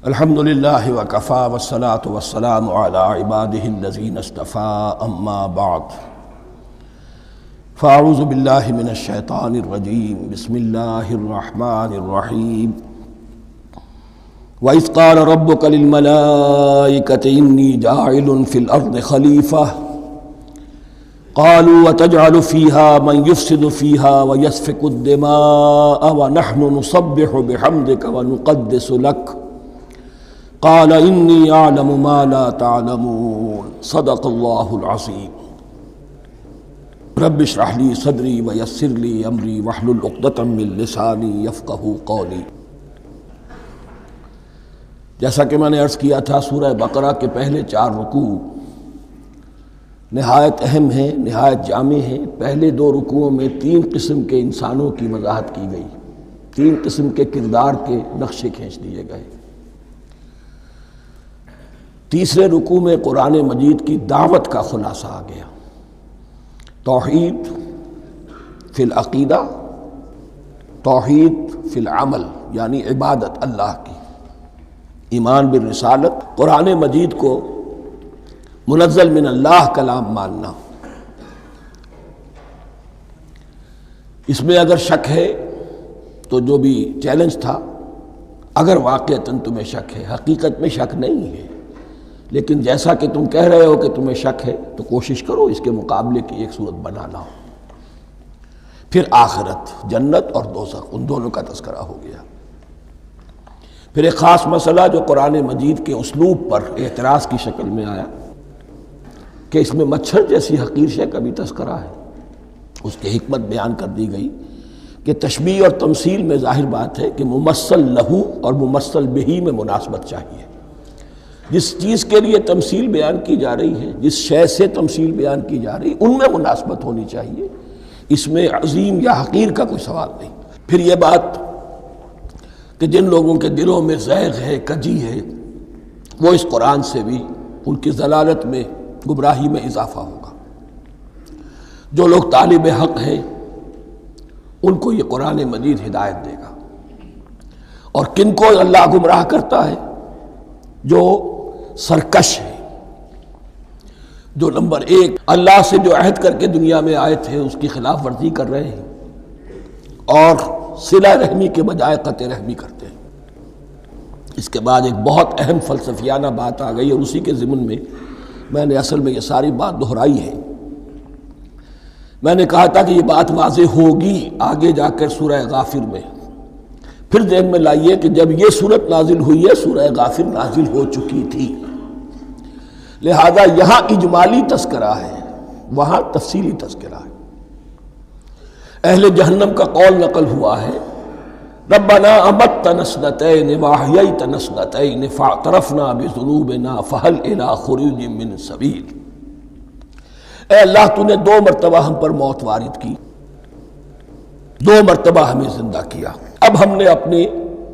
الحمد للہ وکفی والصلاة والسلام علی عباده الذین اصطفی اما بعد فاعوذ باللہ من الشیطان الرجیم بسم اللہ الرحمن الرحیم وَإِذْ قَالَ رَبُّكَ لِلْمَلَائِكَةِ إِنِّي جَاعِلٌ فِي الْأَرْضِ خَلِيفَةً قَالُوا وَتَجْعَلُ فِيهَا مَنْ يُفْسِدُ فِيهَا وَيَسْفِكُ الدِّمَاءَ وَنَحْنُ نُسَبِّحُ بِحَمْدِكَ وَنُقَدِّسُ لَكَ قال انی اعلم ما لا تعلمون صدق اللہ العظیم رب اشرح لی صدری ویسر لی امری واحلل عقدۃ من لسانی یفقہوا قولی۔ جیسا کہ میں نے عرض کیا تھا، سورہ بقرہ کے پہلے 4 رکوع نہایت اہم ہیں، نہایت جامع ہیں۔ پہلے 2 رکوعوں میں 3 قسم کے انسانوں کی وضاحت کی گئی، 3 قسم کے کردار کے نقشے کھینچ دیے گئے۔ تیسرے رکوع میں قرآن مجید کی دعوت کا خلاصہ آ گیا، توحید فی العقیدہ، توحید فی العمل، یعنی عبادت اللہ کی، ایمان بالرسالت، قرآن مجید کو منزل من اللہ کلام ماننا۔ اس میں اگر شک ہے تو جو بھی چیلنج تھا، اگر واقعتاً تمہیں شک ہے، حقیقت میں شک نہیں ہے، لیکن جیسا کہ تم کہہ رہے ہو کہ تمہیں شک ہے تو کوشش کرو اس کے مقابلے کی ایک صورت بنانا ہو۔ پھر آخرت، جنت اور دوزخ، ان دونوں کا تذکرہ ہو گیا۔ پھر ایک خاص مسئلہ جو قرآن مجید کے اسلوب پر اعتراض کی شکل میں آیا کہ اس میں مچھر جیسی حقیر شے کا بھی تذکرہ ہے، اس کی حکمت بیان کر دی گئی کہ تشبیہ اور تمثیل میں ظاہر بات ہے کہ ممثل لہو اور ممثل بہی میں مناسبت چاہیے۔ جس چیز کے لیے تمثیل بیان کی جا رہی ہے، جس شے سے تمثیل بیان کی جا رہی ہے، ان میں مناسبت ہونی چاہیے، اس میں عظیم یا حقیر کا کوئی سوال نہیں۔ پھر یہ بات کہ جن لوگوں کے دلوں میں زیغ ہے، کجی ہے، وہ اس قرآن سے بھی ان کی ضلالت میں، گمراہی میں اضافہ ہوگا۔ جو لوگ طالب حق ہیں ان کو یہ قرآن مجید ہدایت دے گا۔ اور کن کو اللہ گمراہ کرتا ہے؟ جو سرکش ہے، جو نمبر 1 اللہ سے جو عہد کر کے دنیا میں آئے تھے اس کی خلاف ورزی کر رہے ہیں اور صلہ رحمی کے بجائے قطع رحمی کرتے ہیں۔ اس کے بعد ایک بہت اہم فلسفیانہ بات آ گئی اور اسی کے ضمن میں میں نے اصل میں یہ ساری بات دہرائی ہے۔ میں نے کہا تھا کہ یہ بات واضح ہوگی آگے جا کر سورہ غافر میں۔ پھر ذہن میں لائیے کہ جب یہ صورت نازل ہوئی ہے، سورہ غافر نازل ہو چکی تھی، لہذا یہاں اجمالی تذکرہ ہے، وہاں تفصیلی تذکرہ ہے۔ اہل جہنم کا قول نقل ہوا ہے، ربنا امتنا اثنتین واحییتنا اثنتین فاعترفنا بذنوبنا فہل الی خروج من سبیل۔ اے اللہ، تو نے 2 مرتبہ ہم پر موت وارد کی، 2 مرتبہ ہمیں زندہ کیا، اب ہم نے اپنے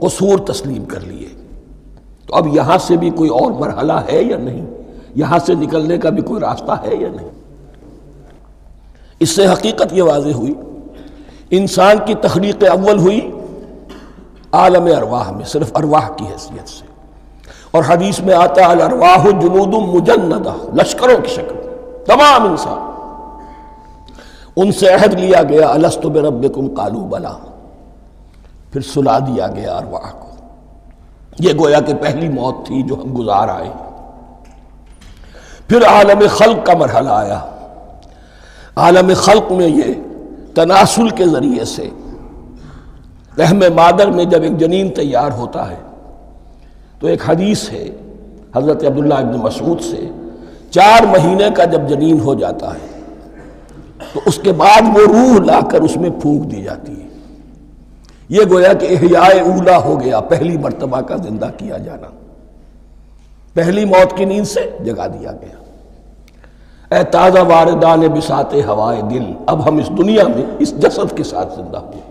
قصور تسلیم کر لیے، تو اب یہاں سے بھی کوئی اور مرحلہ ہے یا نہیں؟ یہاں سے نکلنے کا بھی کوئی راستہ ہے یا نہیں؟ اس سے حقیقت یہ واضح ہوئی، انسان کی تخلیق اول ہوئی عالم ارواح میں، صرف ارواح کی حیثیت سے، اور حدیث میں آتا ہے الارواح جنود مجندہ، لشکروں کی شکل، تمام انسان۔ ان سے عہد لیا گیا الست بربکم قالوا بلی، پھر سلا دیا گیا ارواح کو۔ یہ گویا کہ پہلی موت تھی جو ہم گزار آئے۔ پھر عالم خلق کا مرحلہ آیا۔ عالم خلق میں یہ تناسل کے ذریعے سے رحم مادر میں جب ایک جنین تیار ہوتا ہے تو ایک حدیث ہے حضرت عبداللہ ابن مسعود سے، 4 مہینے کا جب جنین ہو جاتا ہے تو اس کے بعد وہ روح لا کر اس میں پھونک دی جاتی ہے۔ یہ گویا کہ احیاء اولا ہو گیا، پہلی مرتبہ کا زندہ کیا جانا، پہلی موت کی نیند سے جگا دیا گیا۔ اے تازہ واردان بساط ہوائے دل، اب ہم اس دنیا میں اس جسد کے ساتھ زندہ ہوئے،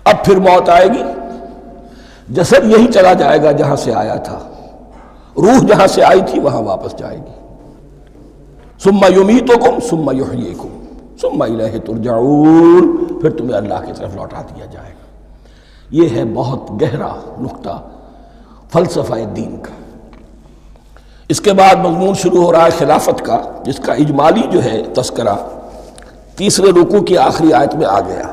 اب پھر موت آئے گی، جسد یہی چلا جائے گا جہاں سے آیا تھا، روح جہاں سے آئی تھی وہاں واپس جائے گی۔ ثم یمیتکم ثم یحییکم ثم الیہ ترجعون، پھر تمہیں اللہ کی طرف لوٹا دیا جائے گا۔ یہ ہے بہت گہرا نقطہ، فلسفہ دین کا۔ اس کے بعد مضمون شروع ہو رہا ہے خلافت کا، جس کا اجمالی جو ہے تذکرہ تیسرے رکوع کی آخری آیت میں آ گیا۔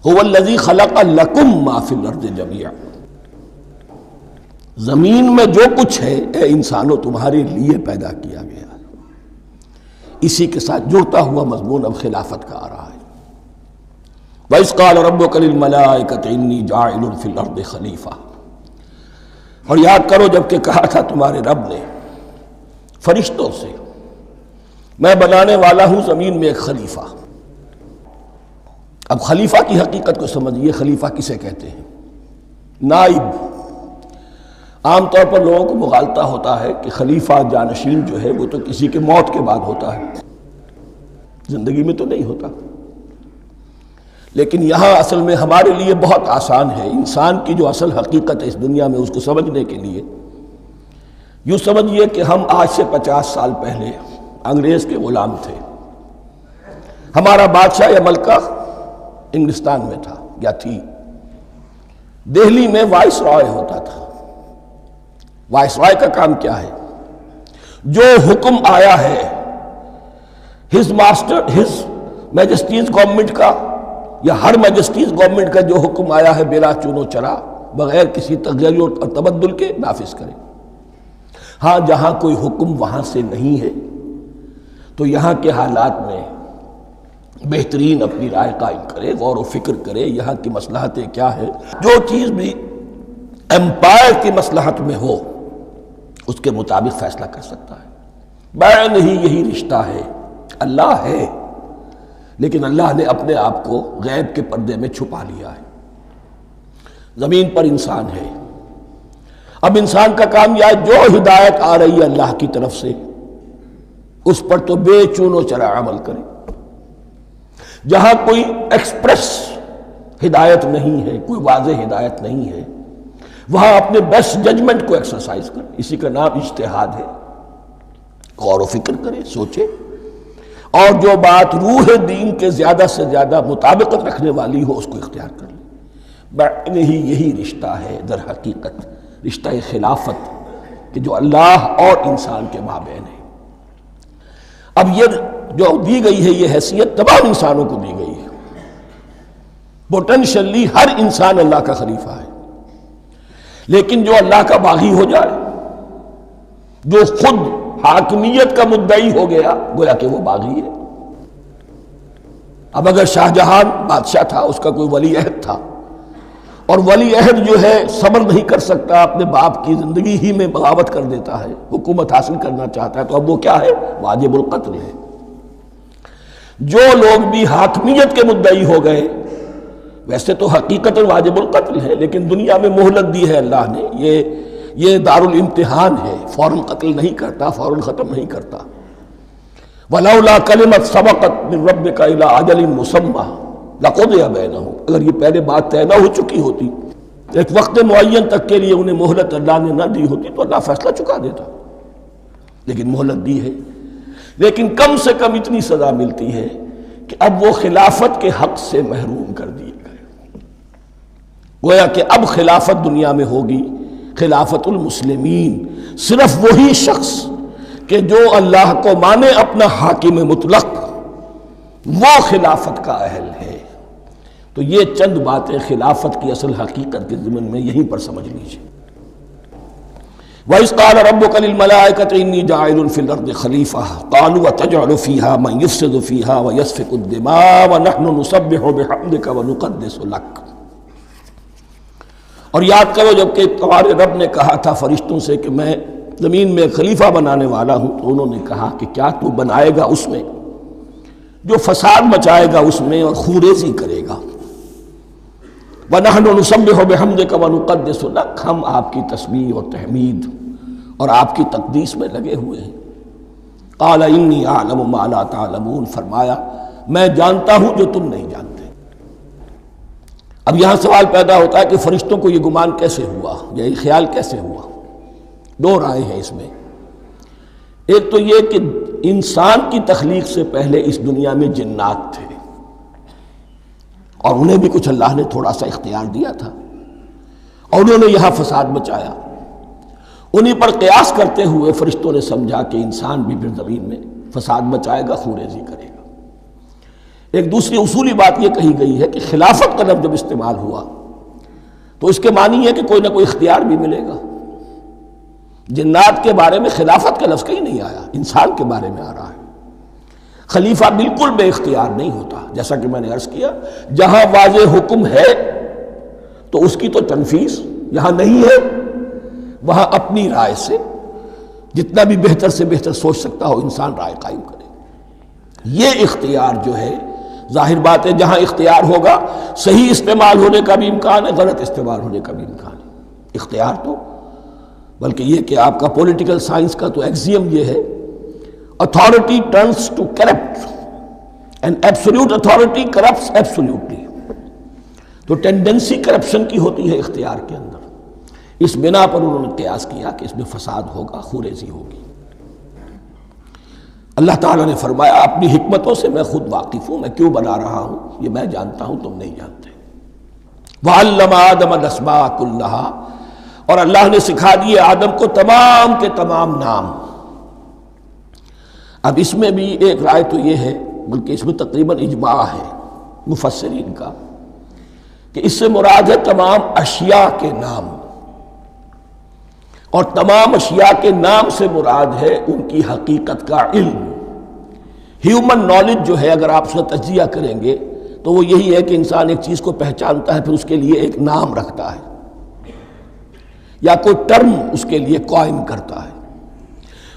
هو الذی خلق لکم ما فی الارض جمیعا، زمین میں جو کچھ ہے اے انسانوں تمہارے لیے پیدا کیا گیا۔ اسی کے ساتھ جڑتا ہوا مضمون اب خلافت کا آ رہا ہے۔ وَإِذْ قَالَ رَبُّكَ لِلْمَلَائِكَةِ إِنِّي جَاعِلٌ فِي الْأَرْضِ خَلِيفَةً، اور یاد کرو جب کہ کہا تھا تمہارے رب نے فرشتوں سے میں بنانے والا ہوں زمین میں ایک خلیفہ۔ اب خلیفہ کی حقیقت کو سمجھیے، خلیفہ کسے کہتے ہیں؟ نائب۔ عام طور پر لوگوں کو مغالطہ ہوتا ہے کہ خلیفہ جانشین جو ہے وہ تو کسی کے موت کے بعد ہوتا ہے، زندگی میں تو نہیں ہوتا۔ لیکن یہاں اصل میں ہمارے لیے بہت آسان ہے، انسان کی جو اصل حقیقت ہے اس دنیا میں اس کو سمجھنے کے لیے یوں سمجھیے کہ ہم آج سے 50 سال پہلے انگریز کے غلام تھے۔ ہمارا بادشاہ یا ملکہ انگلستان میں تھا یا تھی، دہلی میں وائس رائے ہوتا تھا۔ وائس رائے کا کام کیا ہے؟ جو حکم آیا ہے ہز میجسٹیز گورنمنٹ کا یا ہر میجسٹیز گورنمنٹ کا جو حکم آیا ہے بلا چون و چرا، بغیر کسی تغیر اور تبدل کے نافذ کرے۔ ہاں جہاں کوئی حکم وہاں سے نہیں ہے تو یہاں کے حالات میں بہترین اپنی رائے قائم کرے، غور و فکر کرے، یہاں کی مصلحتیں کیا ہے، جو چیز بھی امپائر کی مصلحت میں ہو اس کے مطابق فیصلہ کر سکتا ہے۔ بین ہی یہی رشتہ ہے، اللہ ہے لیکن اللہ نے اپنے آپ کو غیب کے پردے میں چھپا لیا ہے۔ زمین پر انسان ہے، اب انسان کا کام یہ ہے جو ہدایت آ رہی ہے اللہ کی طرف سے اس پر تو بے چون و چرا عمل کرے۔ جہاں کوئی ایکسپریس ہدایت نہیں ہے، کوئی واضح ہدایت نہیں ہے، وہاں اپنے بیسٹ ججمنٹ کو ایکسرسائز کرے۔ اسی کا نام اجتہاد ہے۔ غور و فکر کرے، سوچے، اور جو بات روح دین کے زیادہ سے زیادہ مطابقت رکھنے والی ہو اس کو اختیار کر لے۔ بین ہی یہی رشتہ ہے در حقیقت، رشتہ خلافت کہ جو اللہ اور انسان کے مابین ہے۔ اب یہ جو دی گئی ہے یہ حیثیت تمام انسانوں کو دی گئی ہے۔ پوٹینشلی ہر انسان اللہ کا خلیفہ ہے، لیکن جو اللہ کا باغی ہو جائے، جو خود حاکمیت کا مدعی ہو گیا، گویا کہ وہ باغی ہے۔ اب اگر شاہ جہان بادشاہ تھا، اس کا کوئی ولی عہد تھا، اور ولی عہد جو ہے صبر نہیں کر سکتا، اپنے باپ کی زندگی ہی میں بغاوت کر دیتا ہے، حکومت حاصل کرنا چاہتا ہے، تو اب وہ کیا ہے؟ واجب القتل ہے۔ جو لوگ بھی حاکمیت کے مدعی ہو گئے، ویسے تو حقیقت واجب القتل ہے، لیکن دنیا میں مہلت دی ہے اللہ نے، یہ دارالامتحان ہے، فوراً قتل نہیں کرتا، فوراً ختم نہیں کرتا۔ وَلَوْلَا كَلِمَةٌ سَبَقَتْ مِن رَبِّكَ إِلَىٰ أَجَلٍ مُّسَمًّى لَقُضِيَ بَيْنَهُمْ، اگر یہ پہلے بات طے نہ ہو چکی ہوتی، ایک وقت معین تک کے لیے انہیں مہلت اللہ نے نہ دی ہوتی تو اللہ فیصلہ چکا دیتا، لیکن مہلت دی ہے۔ لیکن کم سے کم اتنی سزا ملتی ہے کہ اب وہ خلافت کے حق سے محروم کر دیے گئے۔ گویا کہ اب خلافت دنیا میں ہوگی خلافت المسلمین، صرف وہی شخص کہ جو اللہ کو مانے اپنا حاکم مطلق، وہ خلافت کا اہل ہے۔ تو یہ چند باتیں خلافت کی اصل حقیقت کے ضمن میں یہیں پر سمجھ لیجیے۔ وَإِذْ قَالَ رَبُّكَ لِلْمَلَائِكَةِ إِنِّي جَاعِلٌ فِي الْأَرْضِ خَلِيفَةً قَالُوا أَتَجْعَلُ فِيهَا مَن يُفْسِدُ فِيهَا وَيَسْفِكُ الدِّمَاءَ وَنَحْنُ نُسَبِّحُ بِحَمْدِكَ وَنُقَدِّسُ لَكَ۔ اور یاد کرو جب کہ تمہارے رب نے کہا تھا فرشتوں سے کہ میں زمین میں خلیفہ بنانے والا ہوں، تو انہوں نے کہا کہ کیا تو بنائے گا اس میں جو فساد مچائے گا اس میں اور خوریزی کرے گا۔ وَنَحْنُ نُسَبِّحُ بِحَمْدِكَ وَنُقَدِّسُ لَكَ، ہم آپ کی تسبیح اور تحمید اور آپ کی تقدیس میں لگے ہوئے ہیں۔ قَالَ إِنِّي أَعْلَمُ مَا لَا تَعْلَمُونَ، فرمایا میں جانتا ہوں جو تم نہیں جانتے۔ اب یہاں سوال پیدا ہوتا ہے کہ فرشتوں کو یہ گمان کیسے ہوا، یہ خیال کیسے ہوا؟ دو رائے ہیں اس میں۔ ایک تو یہ کہ انسان کی تخلیق سے پہلے اس دنیا میں جنات تھے، اور انہیں بھی کچھ اللہ نے تھوڑا سا اختیار دیا تھا، اور انہوں نے یہاں فساد مچایا. انہی پر قیاس کرتے ہوئے فرشتوں نے سمجھا کہ انسان بھی پھر زمین میں فساد مچائے گا، خونریزی کرے گا. ایک دوسری اصولی بات یہ کہی گئی ہے کہ خلافت کا لفظ جب استعمال ہوا تو اس کے معنی ہے کہ کوئی نہ کوئی اختیار بھی ملے گا. جنات کے بارے میں خلافت کا لفظ کہیں نہیں آیا، انسان کے بارے میں آ رہا ہے. خلیفہ بالکل بے اختیار نہیں ہوتا، جیسا کہ میں نے عرض کیا جہاں واضح حکم ہے تو اس کی تو تنفیذ، جہاں نہیں ہے وہاں اپنی رائے سے جتنا بھی بہتر سے بہتر سوچ سکتا ہو انسان رائے قائم کرے. یہ اختیار جو ہے ظاہر بات ہے جہاں اختیار ہوگا صحیح استعمال ہونے کا بھی امکان ہے، غلط استعمال ہونے کا بھی امکان ہے. اختیار تو بلکہ یہ کہ آپ کا پولیٹیکل سائنس کا تو ایکزیم یہ ہے authority turns to corrupt and absolute authority corrupts absolutely. تو ٹینڈنسی کرپشن کی ہوتی ہے اختیار کے اندر. اس بنا پر انہوں نے قیاس کیا کہ اس میں فساد ہوگا، خونریزی ہوگی. اللہ تعالیٰ نے فرمایا اپنی حکمتوں سے میں خود واقف ہوں، میں کیوں بنا رہا ہوں یہ میں جانتا ہوں، تم نہیں جانتے. وَعَلَّمَ آدَمَ الْأَسْمَاءَ كُلَّهَا، اور اللہ نے سکھا دیے آدم کو تمام کے تمام نام. اب اس میں بھی ایک رائے تو یہ ہے، بلکہ اس میں تقریباً اجماع ہے مفسرین کا، کہ اس سے مراد ہے تمام اشیاء کے نام، اور تمام اشیاء کے نام سے مراد ہے ان کی حقیقت کا علم. ہیومن نالج جو ہے اگر آپ اس کا تجزیہ کریں گے تو وہ یہی ہے کہ انسان ایک چیز کو پہچانتا ہے، پھر اس کے لیے ایک نام رکھتا ہے یا کوئی ٹرم اس کے لیے قائم کرتا ہے.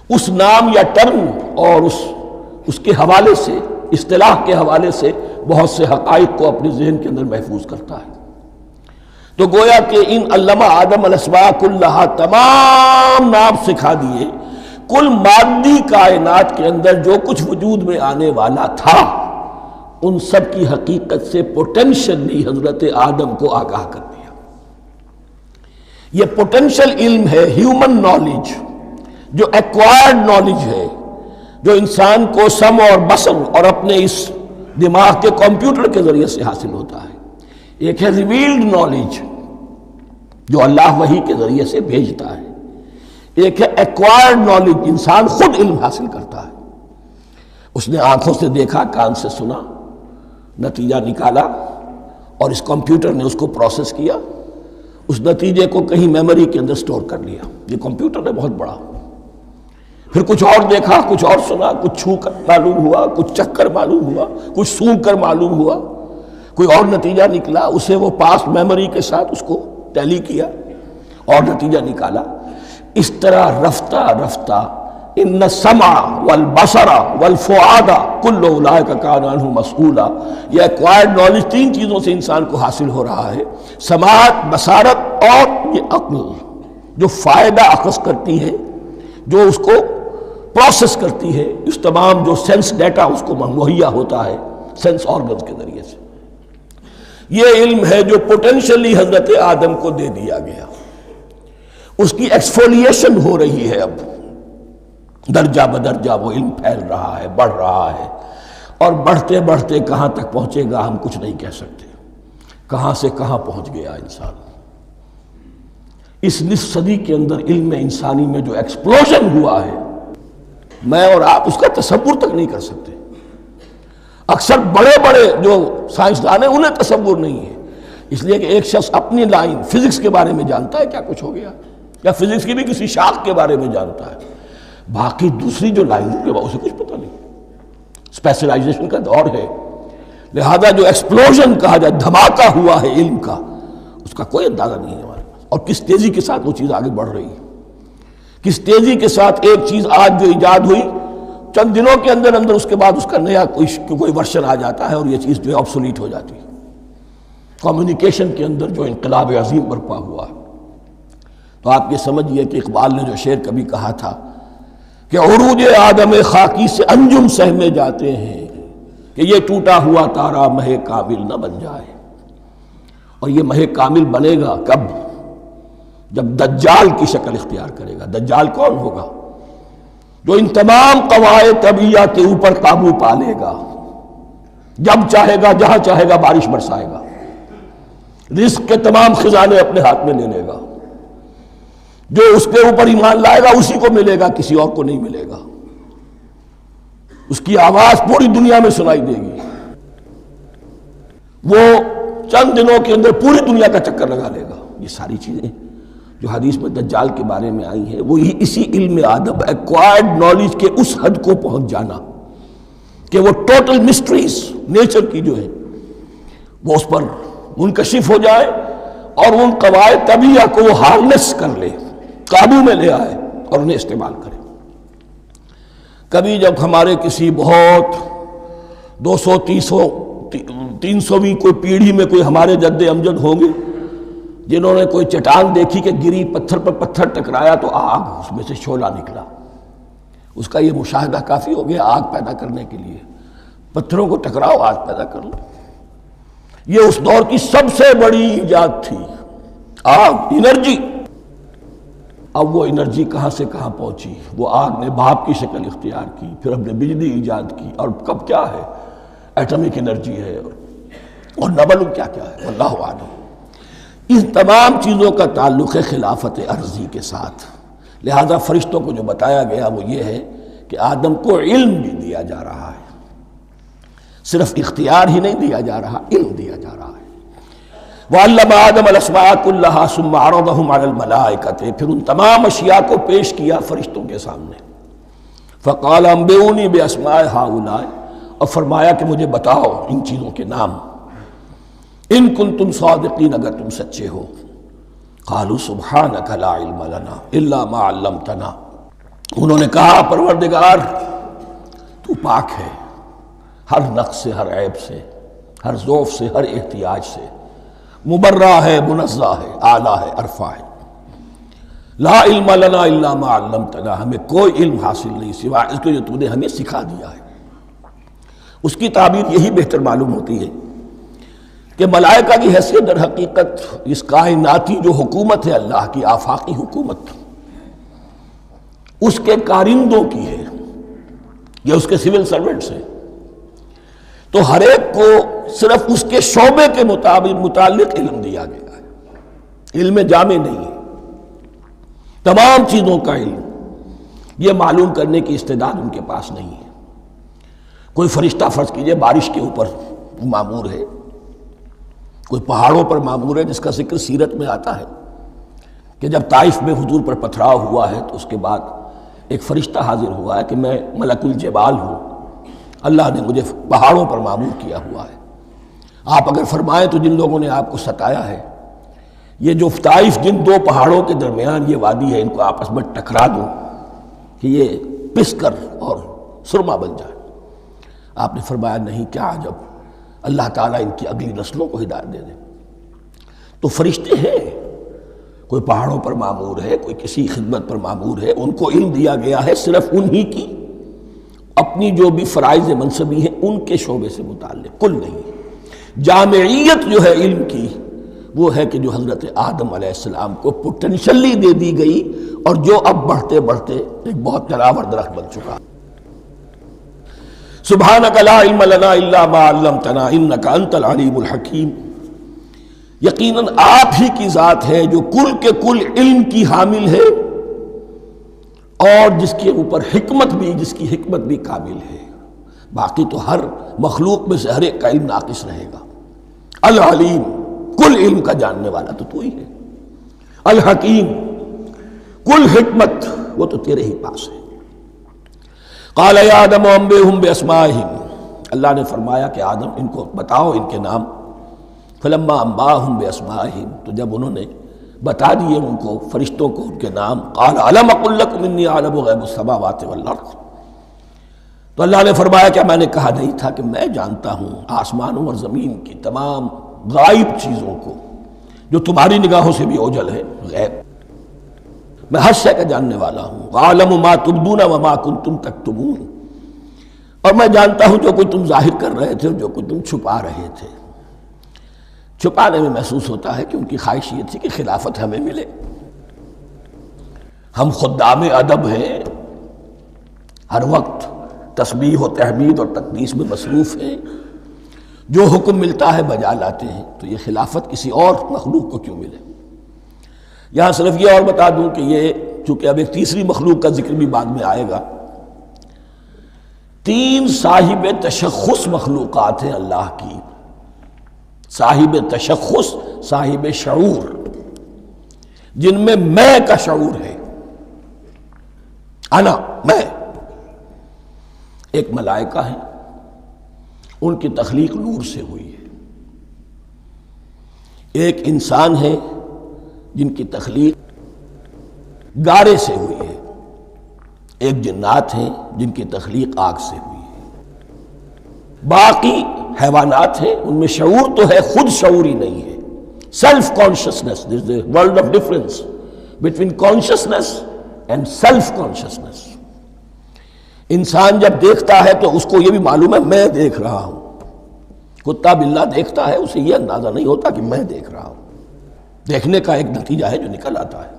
اس نام یا ٹرم اور اس کے حوالے سے، اصطلاح کے حوالے سے بہت سے حقائق کو اپنے ذہن کے اندر محفوظ کرتا ہے. تو گویا کہ ان علمہ آدم الاسماء کلہا تمام نام سکھا دیے کل مادی کائنات کے اندر جو کچھ وجود میں آنے والا تھا، ان سب کی حقیقت سے پوٹینشلی حضرت آدم کو آگاہ کر دیا. یہ پوٹینشل علم ہے، ہیومن نالج، جو ایکوائرڈ نالج ہے، جو انسان کو سمع اور بصر اور اپنے اس دماغ کے کمپیوٹر کے ذریعے سے حاصل ہوتا ہے. ایک ہے ریویلڈ نالج جو اللہ وحی کے ذریعے سے بھیجتا ہے. ایک ہے ایکوائرڈ نالج، انسان خود علم حاصل کرتا ہے. اس نے آنکھوں سے دیکھا، کان سے سنا، نتیجہ نکالا، اور اس کمپیوٹر نے اس کو پروسیس کیا، اس نتیجے کو کہیں میموری کے اندر سٹور کر لیا. یہ کمپیوٹر ہے بہت بڑا. پھر کچھ اور دیکھا، کچھ اور سنا، کچھ چھو کر معلوم ہوا، کچھ چکھ کر معلوم ہوا، کچھ سونگھ کر معلوم ہوا، کوئی اور نتیجہ نکلا، اسے وہ پاس میموری کے ساتھ اس کو ٹیلی کیا اور نتیجہ نکالا. اس طرح رفتہ رفتہ ان السمع والبصر والفؤاد کل اولئک کان عنہ مسئولا، یہ ایکوائرڈ نالج تین چیزوں سے انسان کو حاصل ہو رہا ہے، سماعت، بصارت اور یہ عقل، جو فائدہ اخذ کرتی ہے، جو اس کو پروسیس کرتی ہے، اس تمام جو سینس ڈیٹا اس کو مہیا ہوتا ہے سینس آرگنز کے ذریعے سے. یہ علم ہے جو پوٹینشلی حضرت آدم کو دے دیا گیا. اس کی ایکسفولیشن ہو رہی ہے، اب درجہ بدرجہ وہ علم پھیل رہا ہے، بڑھ رہا ہے، اور بڑھتے بڑھتے کہاں تک پہنچے گا ہم کچھ نہیں کہہ سکتے. کہاں سے کہاں پہنچ گیا انسان. اس نصف صدی کے اندر علم انسانی میں جو ایکسپلوژن ہوا ہے، میں اور آپ اس کا تصور تک نہیں کر سکتے. اکثر بڑے بڑے جو سائنسدان ہیں انہیں تصور نہیں ہے، اس لیے کہ ایک شخص اپنی لائن فزکس کے بارے میں جانتا ہے کیا کچھ ہو گیا، یا فزکس کی بھی کسی شاخ کے بارے میں جانتا ہے، باقی دوسری جو لائن ہے اسے کچھ پتہ نہیں. اسپیشلائزیشن کا دور ہے، لہذا جو ایکسپلوژن کہا جائے، دھماکہ ہوا ہے علم کا، اس کا کوئی اندازہ نہیں ہے ہمارے پاس. اور کس تیزی کے ساتھ وہ چیز آگے بڑھ رہی ہے، کس تیزی کے ساتھ ایک چیز آج جو ایجاد ہوئی چند دنوں کے اندر اندر اس کے بعد اس کا نیا کوئی ورشن آ جاتا ہے اور یہ چیز جو ہے آبسولیٹ ہو جاتی ہے. کمیونیکیشن کے اندر جو انقلاب عظیم برپا ہوا ہے. تو آپ یہ سمجھیے کہ اقبال نے جو شعر کبھی کہا تھا کہ عروج آدم خاکی سے انجم سہمے جاتے ہیں کہ یہ ٹوٹا ہوا تارا مہ کامل نہ بن جائے. اور یہ مہ کامل بنے گا کب؟ جب دجال کی شکل اختیار کرے گا. دجال کون ہوگا؟ جو ان تمام قواعد طبیعہ کے اوپر قابو پا لے گا، جب چاہے گا جہاں چاہے گا بارش برسائے گا. رزق کے تمام خزانے اپنے ہاتھ میں لے لے گا، جو اس کے اوپر ایمان لائے گا اسی کو ملے گا، کسی اور کو نہیں ملے گا، اس کی آواز پوری دنیا میں سنائی دے گی، وہ چند دنوں کے اندر پوری دنیا کا چکر لگا لے گا۔ یہ ساری چیزیں جو حدیث میں دجال کے بارے میں آئی ہیں وہ اسی علم آدم، ایکوائرڈ نالج کے اس حد کو پہنچ جانا کہ وہ ٹوٹل مسٹریز نیچر کی جو ہے وہ اس پر منکشف ہو جائے اور ان قواعد طبیعہ کو وہ ہارنس کر لے، قابو میں لے آئے اور انہیں استعمال کرے۔ کبھی جب ہمارے کسی بہت 200-300ویں کوئی پیڑھی میں کوئی ہمارے جد امجد ہوں گے جنہوں نے کوئی چٹان دیکھی کہ گری، پتھر پر پتھر ٹکرایا تو آگ اس میں سے شعلہ نکلا، اس کا یہ مشاہدہ کافی ہو گیا آگ پیدا کرنے کے لیے۔ پتھروں کو ٹکراؤ، آگ پیدا کر لو۔ یہ اس دور کی سب سے بڑی ایجاد تھی، آگ، انرجی۔ اب وہ انرجی کہاں سے کہاں پہنچی، وہ آگ نے بھاپ کی شکل اختیار کی، پھر ہم نے بجلی ایجاد کی، اور کب کیا ہے، ایٹمک انرجی ہے، اور نہ معلوم کیا کیا ہے، واللہ اعلم۔ ان تمام چیزوں کا تعلق ہے خلافت ارضی کے ساتھ، لہذا فرشتوں کو جو بتایا گیا وہ یہ ہے کہ آدم کو علم بھی دیا جا رہا ہے، صرف اختیار ہی نہیں دیا جا رہا، علم دیا جا رہا ہے۔ وَعَلَّمَ آدَمَ الْأَسْمَاءَ كُلَّهَا ثُمَّ عَرَضَهُمْ عَلَى الْمَلَائِكَةِ، پھر ان تمام اشیاء کو پیش کیا فرشتوں کے سامنے۔ فَقَالَ أَنبِئُونِي بِأَسْمَاءِ هَؤُلَاءِ، اور فرمایا کہ مجھے بتاؤ ان چیزوں کے نام، ان کنتم صادقین، اگر تم سچے ہو۔ قالوا سبحانک لا علم لنا الا ما علمتنا، انہوں نے کہا پروردگار تو پاک ہے ہر نقص سے، ہر عیب سے، ہر ضعف سے، ہر احتیاج سے، مبرہ ہے، منزہ ہے، اعلیٰ ہے، ارفع ہے۔ لا علم لنا الا ما علمتنا، ہمیں کوئی علم حاصل نہیں سوائے اس کو جو تو نے ہمیں سکھا دیا ہے۔ اس کی تعبیر یہی بہتر معلوم ہوتی ہے کہ ملائکہ کی حیثیت در حقیقت اس کائناتی جو حکومت ہے اللہ کی، آفاقی حکومت، اس کے کارندوں کی ہے، یہ اس کے سول سرونٹس ہیں، تو ہر ایک کو صرف اس کے شعبے کے متعلق علم دیا گیا ہے، علم جامع نہیں ہے، تمام چیزوں کا علم یہ معلوم کرنے کی استعداد ان کے پاس نہیں ہے۔ کوئی فرشتہ فرض کیجئے بارش کے اوپر مامور ہے، کوئی پہاڑوں پر مامور ہے، جس کا ذکر سیرت میں آتا ہے کہ جب طائف میں حضور پر پتھراؤ ہوا ہے تو اس کے بعد ایک فرشتہ حاضر ہوا ہے کہ میں ملک الجبال ہوں، اللہ نے مجھے پہاڑوں پر مامور کیا ہوا ہے، آپ اگر فرمائیں تو جن لوگوں نے آپ کو ستایا ہے، یہ جو طائف جن دو پہاڑوں کے درمیان یہ وادی ہے، ان کو آپس میں ٹکرا دوں کہ یہ پس کر اور سرما بن جائے۔ آپ نے فرمایا نہیں، کیا عجب، اللہ تعالیٰ ان کی اگلی نسلوں کو ہدایت دے دے۔ تو فرشتے ہیں، کوئی پہاڑوں پر مامور ہے، کوئی کسی خدمت پر مامور ہے، ان کو علم دیا گیا ہے صرف انہی کی اپنی جو بھی فرائض منصبی ہیں ان کے شعبے سے متعلق، کل نہیں۔ جامعیت جو ہے علم کی وہ ہے کہ جو حضرت آدم علیہ السلام کو پوٹینشلی دے دی گئی اور جو اب بڑھتے بڑھتے ایک بہت جلاور درخت بن چکا۔ سبحانک لا علم لنا الا ما علمتنا انک انت العلیم الحکیم، یقیناً آپ ہی کی ذات ہے جو کل کے کل علم کی حامل ہے اور جس کے اوپر حکمت بھی، جس کی حکمت بھی کامل ہے، باقی تو ہر مخلوق میں سے ہر ایک کا علم ناقص رہے گا۔ العلیم، کل علم کا جاننے والا تو ہی ہے، الحکیم، کل حکمت وہ تو تیرے ہی پاس ہے۔ قال یا آدم انبئہم باسمائہم، اللہ نے فرمایا کہ آدم ان کو بتاؤ ان کے نام۔ فلما انباہم باسمائہم، تو جب انہوں نے بتا دیے ان کو، فرشتوں کو، ان کے نام، قال الم اقل لکم انی اعلم غیب السماوات والارض، تو اللہ نے فرمایا کہ میں نے کہا نہیں تھا کہ میں جانتا ہوں آسمانوں اور زمین کی تمام غائب چیزوں کو جو تمہاری نگاہوں سے بھی اوجھل ہے، غیب، میں ہر شے کا جاننے والا ہوں۔ وَأَعْلَمُ مَا تُبْدُونَ وَمَا كُنْتُمْ تَكْتُمُونَ، اور میں جانتا ہوں جو کچھ تم ظاہر کر رہے تھے اور جو کچھ تم چھپا رہے تھے۔ چھپانے میں محسوس ہوتا ہے کہ ان کی خواہش یہ تھی کہ خلافت ہمیں ملے، ہم خدام ادب ہیں، ہر وقت تسبیح و تحمید اور تقدیس میں مصروف ہیں، جو حکم ملتا ہے بجا لاتے ہیں، تو یہ خلافت کسی اور مخلوق کو کیوں ملے؟ یہاں صرف یہ اور بتا دوں کہ یہ چونکہ اب ایک تیسری مخلوق کا ذکر بھی بعد میں آئے گا، 3 صاحب تشخص مخلوقات ہیں اللہ کی، صاحب تشخص، صاحب شعور، جن میں کا شعور ہے، انا، میں۔ ایک ملائکہ ہیں، ان کی تخلیق نور سے ہوئی ہے۔ ایک انسان ہے جن کی تخلیق گارے سے ہوئی ہے۔ ایک جنات ہیں جن کی تخلیق آگ سے ہوئی ہے۔ باقی حیوانات ہیں، ان میں شعور تو ہے، خود شعور ہی نہیں ہے۔ Self consciousness, there is a world of difference between consciousness and self consciousness. انسان جب دیکھتا ہے تو اس کو یہ بھی معلوم ہے میں دیکھ رہا ہوں۔ کتا بلہ دیکھتا ہے، اسے یہ اندازہ نہیں ہوتا کہ میں دیکھ رہا ہوں، دیکھنے کا ایک نتیجہ ہے جو نکل آتا ہے،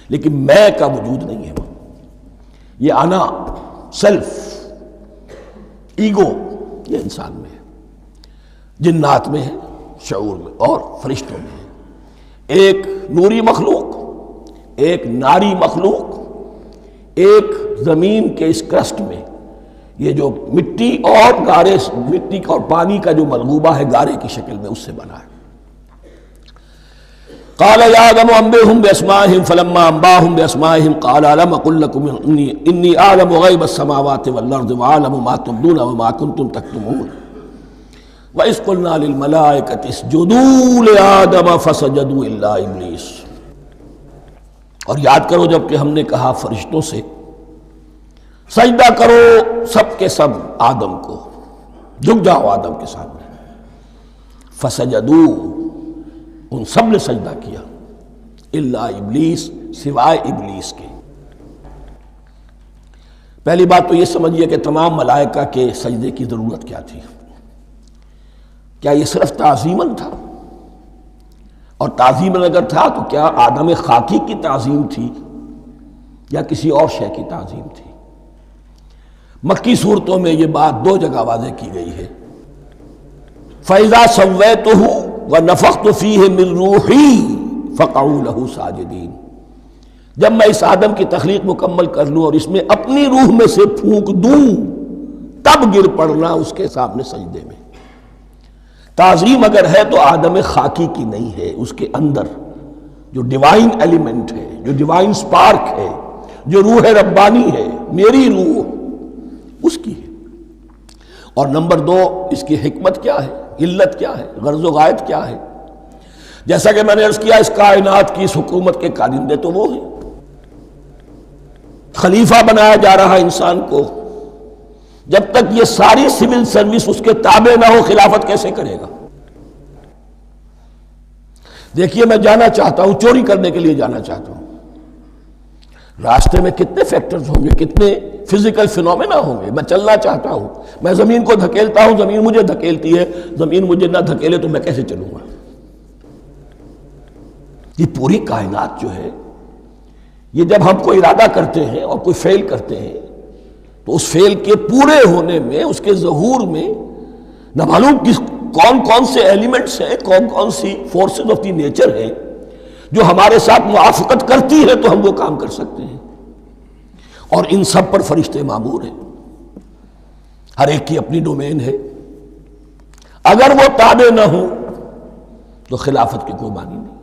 لیکن میں کا وجود نہیں ہے۔ یہ انا، سیلف، ایگو، یہ انسان میں ہے، جنات میں ہے، شعور میں، اور فرشتوں میں ہے۔ ایک نوری مخلوق، ایک ناری مخلوق، ایک زمین کے اس کرسٹ میں، یہ جو مٹی اور گارے، مٹی اور پانی کا جو ملغوبہ ہے گارے کی شکل میں، اس سے بنا ہے۔ قال یا آدم انبئهم باسمائهم فلما انباهم باسمائهم قال الم اقل لكم انی اعلم غیب السماوات والارض واعلم ما تبدون وما كنتم تكتمون وإذ قلنا للملائكة اسجدوا لآدم فسجدوا الا ابلیس۔ اور یاد کرو جب کہ ہم نے کہا فرشتوں سے سجدہ کرو سب کے سب آدم کو، جھک جاؤ آدم کے سامنے، فسجدوا، ان سب نے سجدہ کیا، الا ابلیس، سوائے ابلیس کے۔ پہلی بات تو یہ سمجھیے کہ تمام ملائکہ کے سجدے کی ضرورت کیا تھی؟ کیا یہ صرف تعظیماً تھا؟ اور تعظیماً اگر تھا تو کیا آدم خاکی کی تعظیم تھی یا کسی اور شے کی تعظیم تھی؟ مکی صورتوں میں یہ بات 2 جگہ واضح کی گئی ہے۔ فَإِذَا سَوَّيْتُهُ وَنَفَخْتُ فِيهِ مِن رُوحِي فَقَعُوا لَهُ سَاجِدِينَ، جب میں اس آدم کی تخلیق مکمل کر لوں اور اس میں اپنی روح میں سے پھونک دوں، تب گر پڑنا اس کے سامنے سجدے میں۔ تعظیم اگر ہے تو آدم خاکی کی نہیں ہے، اس کے اندر جو ڈیوائن ایلیمنٹ ہے، جو ڈیوائن سپارک ہے، جو روح ربانی ہے، میری روح، اس کی ہے۔ اور نمبر 2، اس کی حکمت کیا ہے، علت کیا ہے، غرض و غایت کیا ہے؟ جیسا کہ میں نے عرض کیا، اس کائنات کی اس حکومت کے کارندے تو وہ ہیں۔ خلیفہ بنایا جا رہا انسان کو، جب تک یہ ساری سول سروس اس کے تابع نہ ہو، خلافت کیسے کرے گا؟ دیکھیے میں جانا چاہتا ہوں، چوری کرنے کے لیے جانا چاہتا ہوں، راستے میں کتنے فیکٹرز ہوں گے، کتنے فزیکل فینومینا ہوں گے۔ میں چلنا چاہتا ہوں، میں زمین کو دھکیلتا ہوں، زمین مجھے دھکیلتی ہے، زمین مجھے نہ دھکیلے تو میں کیسے چلوں گا؟ یہ پوری کائنات جو ہے، یہ جب ہم کو ارادہ کرتے ہیں اور کوئی فعل کرتے ہیں تو اس فعل کے پورے ہونے میں، اس کے ظہور میں نہ معلوم کون کون سے ایلیمنٹس ہیں، کون کون سی فورسز آف دی نیچر ہیں جو ہمارے ساتھ موافقت کرتی ہے تو ہم وہ کام کر سکتے ہیں۔ اور ان سب پر فرشتے مامور ہیں، ہر ایک کی اپنی ڈومین ہے۔ اگر وہ تابع نہ ہوں تو خلافت کی کوئی معنی نہیں۔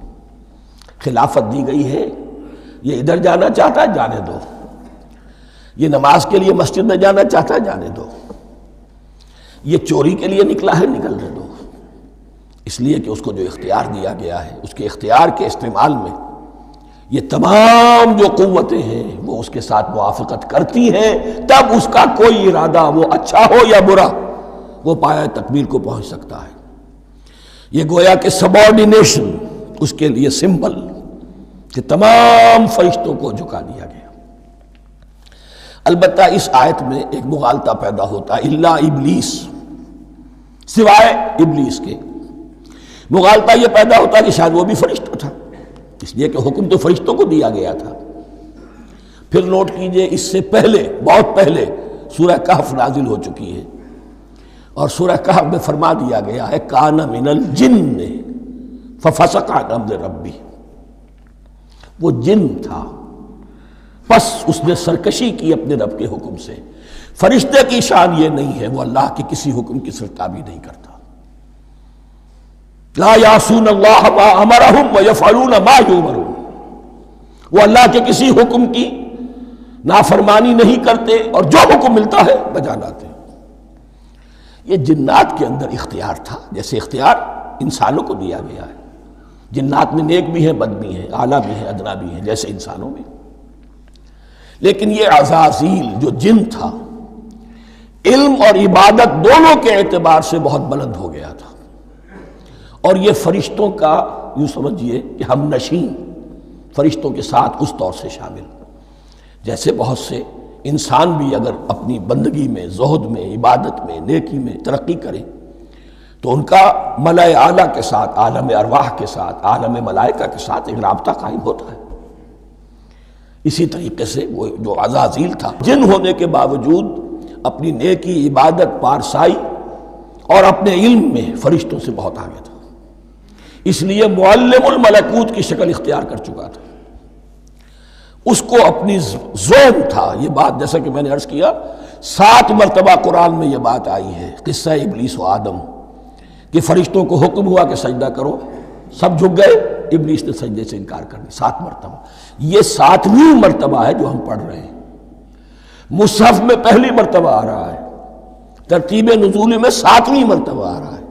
خلافت دی گئی ہے، یہ ادھر جانا چاہتا ہے جانے دو، یہ نماز کے لیے مسجد میں جانا چاہتا ہے جانے دو، یہ چوری کے لیے نکلا ہے نکلنے دو، اس لیے کہ اس کو جو اختیار دیا گیا ہے، اس کے اختیار کے استعمال میں یہ تمام جو قوتیں ہیں وہ اس کے ساتھ موافقت کرتی ہیں، تب اس کا کوئی ارادہ، وہ اچھا ہو یا برا، وہ پایہ تکمیل کو پہنچ سکتا ہے۔ یہ گویا کہ سبارڈینیشن اس کے لیے سمبل کہ تمام فرشتوں کو جھکا دیا گیا۔ البتہ اس آیت میں ایک مغالطہ پیدا ہوتا ہے، الا ابلیس، سوائے ابلیس کے۔ مغالطہ یہ پیدا ہوتا ہے کہ شاید وہ بھی فرشتہ تھا، اس لیے کہ حکم تو فرشتوں کو دیا گیا تھا۔ پھر نوٹ کیجئے، اس سے پہلے، بہت پہلے سورہ کہف نازل ہو چکی ہے، اور سورہ کہف میں فرما دیا گیا ہے کان من الجن ففسق عن امر ربی، وہ جن تھا پس اس نے سرکشی کی اپنے رب کے حکم سے۔ فرشتے کی شان یہ نہیں ہے، وہ اللہ کے کسی حکم کی سرتابی نہیں کرتا۔ لا یعصون اللہ ما امرہم ویفعلون ما یؤمرون، وہ اللہ کے کسی حکم کی نافرمانی نہیں کرتے اور جو حکم ملتا ہے بجا لاتے ہیں۔ یہ جنات کے اندر اختیار تھا، جیسے اختیار انسانوں کو دیا گیا ہے۔ جنات میں نیک بھی ہیں، بد بھی ہیں، اعلیٰ بھی ہیں، ادنا بھی ہیں، جیسے انسانوں میں۔ لیکن یہ عزازیل جو جن تھا، علم اور عبادت دونوں کے اعتبار سے بہت بلند ہو گیا تھا، اور یہ فرشتوں کا یوں سمجھیے کہ ہم نشین، فرشتوں کے ساتھ اس طور سے شامل، جیسے بہت سے انسان بھی اگر اپنی بندگی میں، زہد میں، عبادت میں، نیکی میں ترقی کریں تو ان کا ملأ اعلیٰ کے ساتھ، عالم ارواح کے ساتھ، عالم ملائکہ کے ساتھ ایک رابطہ قائم ہوتا ہے۔ اسی طریقے سے وہ جو عزازیل تھا، جن ہونے کے باوجود اپنی نیکی، عبادت، پارسائی اور اپنے علم میں فرشتوں سے بہت آگے تھا، اس لیے معلم الملکوت کی شکل اختیار کر چکا تھا۔ اس کو اپنی زوم تھا، یہ بات جیسا کہ میں نے عرض کیا 7 مرتبہ قرآن میں یہ بات آئی ہے، قصہ ابلیس و آدم، کہ فرشتوں کو حکم ہوا کہ سجدہ کرو، سب جھک گئے، ابلیس نے سجدے سے انکار کر دیا 7 مرتبہ۔ یہ 7ویں مرتبہ ہے جو ہم پڑھ رہے ہیں، مصحف میں پہلی مرتبہ آ رہا ہے، ترتیب نزول میں 7ویں مرتبہ آ رہا ہے۔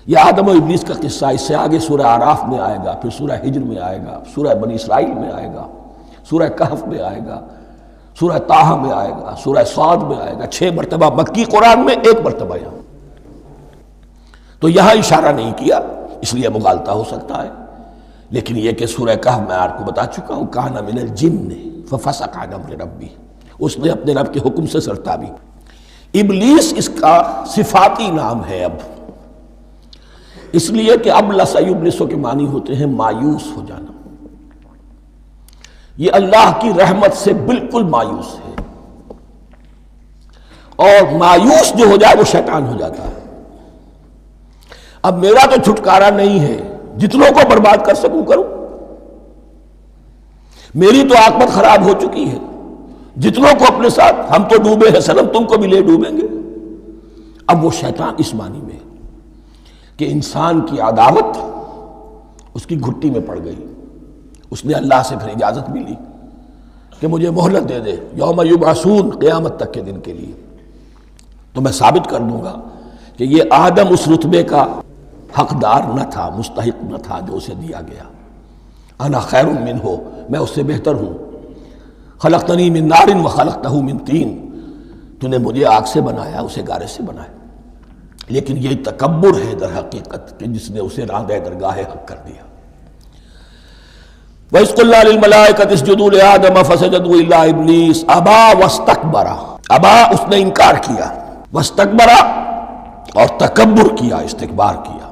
یہ آدم و ابلیس کا قصہ اس سے آگے سورہ اعراف میں آئے گا، پھر سورہ ہجر میں آئے گا، سورہ بنی اسرائیل میں آئے گا، سورہ کہف میں آئے گا، سورہ طٰہٰ میں آئے گا، سورہ صاد میں آئے گا، 6 مرتبہ مکی قرآن میں، 1 مرتبہ یہاں۔ تو یہاں اشارہ نہیں کیا، اس لیے مغالطہ ہو سکتا ہے، لیکن یہ کہ سورہ کہف میں آپ کو بتا چکا ہوں کان من الجن ففسق عن امر ربی، اس نے اپنے رب کے حکم سے سرتابی۔ ابلیس اس کا صفاتی نام ہے اب، اس لیے کہ ابلس یبلس کے معنی ہوتے ہیں مایوس ہو جانا۔ یہ اللہ کی رحمت سے بالکل مایوس ہے، اور مایوس جو ہو جائے وہ شیطان ہو جاتا ہے۔ اب میرا تو چھٹکارا نہیں ہے، جتنوں کو برباد کر سکوں کروں، میری تو عاقبت خراب ہو چکی ہے، جتنوں کو اپنے ساتھ، ہم تو ڈوبے ہیں صنم، تم کو بھی لے ڈوبیں گے۔ اب وہ شیطان اس معنی میں کہ انسان کی عداوت اس کی گھٹی میں پڑ گئی، اس نے اللہ سے پھر اجازت بھی لی کہ مجھے مہلت دے دے، یوم یبعثون، قیامت تک کے دن کے لیے، تو میں ثابت کر دوں گا کہ یہ آدم اس رتبے کا حقدار نہ تھا، مستحق نہ تھا جو اسے دیا گیا۔ انا خیر منہ، میں اس سے بہتر ہوں۔ خلقتنی من نار وخلقتہ من طین، تو نے مجھے آگ سے بنایا، اسے گارے سے بنایا۔ لیکن یہ تکبر ہے در حقیقت کہ جس نے اسے راندہ درگاہ حق کر دیا۔ وَإِذْ قُلْنَا لِلْمَلَائِكَةِ اسْجُدُوا لِآدَمَ فَسَجَدُوا إِلَّا إِبْلِيسَ أَبَىٰ وَاسْتَكْبَرَ، ابا اس نے انکار کیا، واستکبر اور تکبر کیا، استکبار کیا،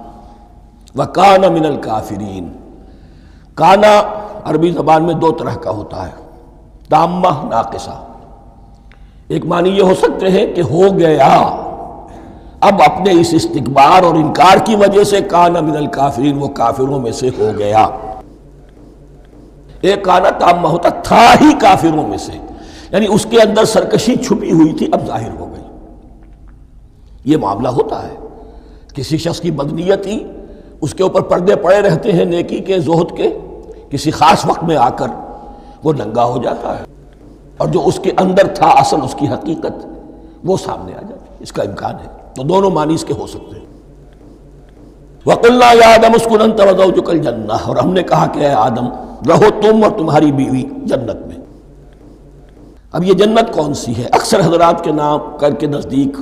وَكَانَ مِنَ الْكَافِرِينَ۔ کانا عربی زبان میں 2 طرح کا ہوتا ہے، تامہ، ناقصہ۔ ایک معنی یہ ہو سکتے ہیں کہ ہو گیا، اب اپنے اس استکبار اور انکار کی وجہ سے کانا من الکافرین، وہ کافروں میں سے ہو گیا۔ ایک کانا تامہ ہوتا تھا ہی کافروں میں سے، یعنی اس کے اندر سرکشی چھپی ہوئی تھی، اب ظاہر ہو گئی۔ یہ معاملہ ہوتا ہے، کسی شخص کی بدنیتی اس کے اوپر پردے پڑے رہتے ہیں نیکی کے، زہد کے، کسی خاص وقت میں آ کر وہ ننگا ہو جاتا ہے، اور جو اس کے اندر تھا اصل، اس کی حقیقت، وہ سامنے آ جاتی ہے۔ اس کا امکان ہے، تو دونوں معنی اس کے ہو سکتے ہیں۔ وَقُلْنَا يَا آدَمُ اسْكُنْ أَنْتَ وَزَوْجُكَ الْجَنَّةَ، اور ہم نے کہا کہ اے آدم رہو تم اور تمہاری بیوی جنت میں۔ اب یہ جنت کون سی ہے؟ اکثر حضرات کے نام کر کے نزدیک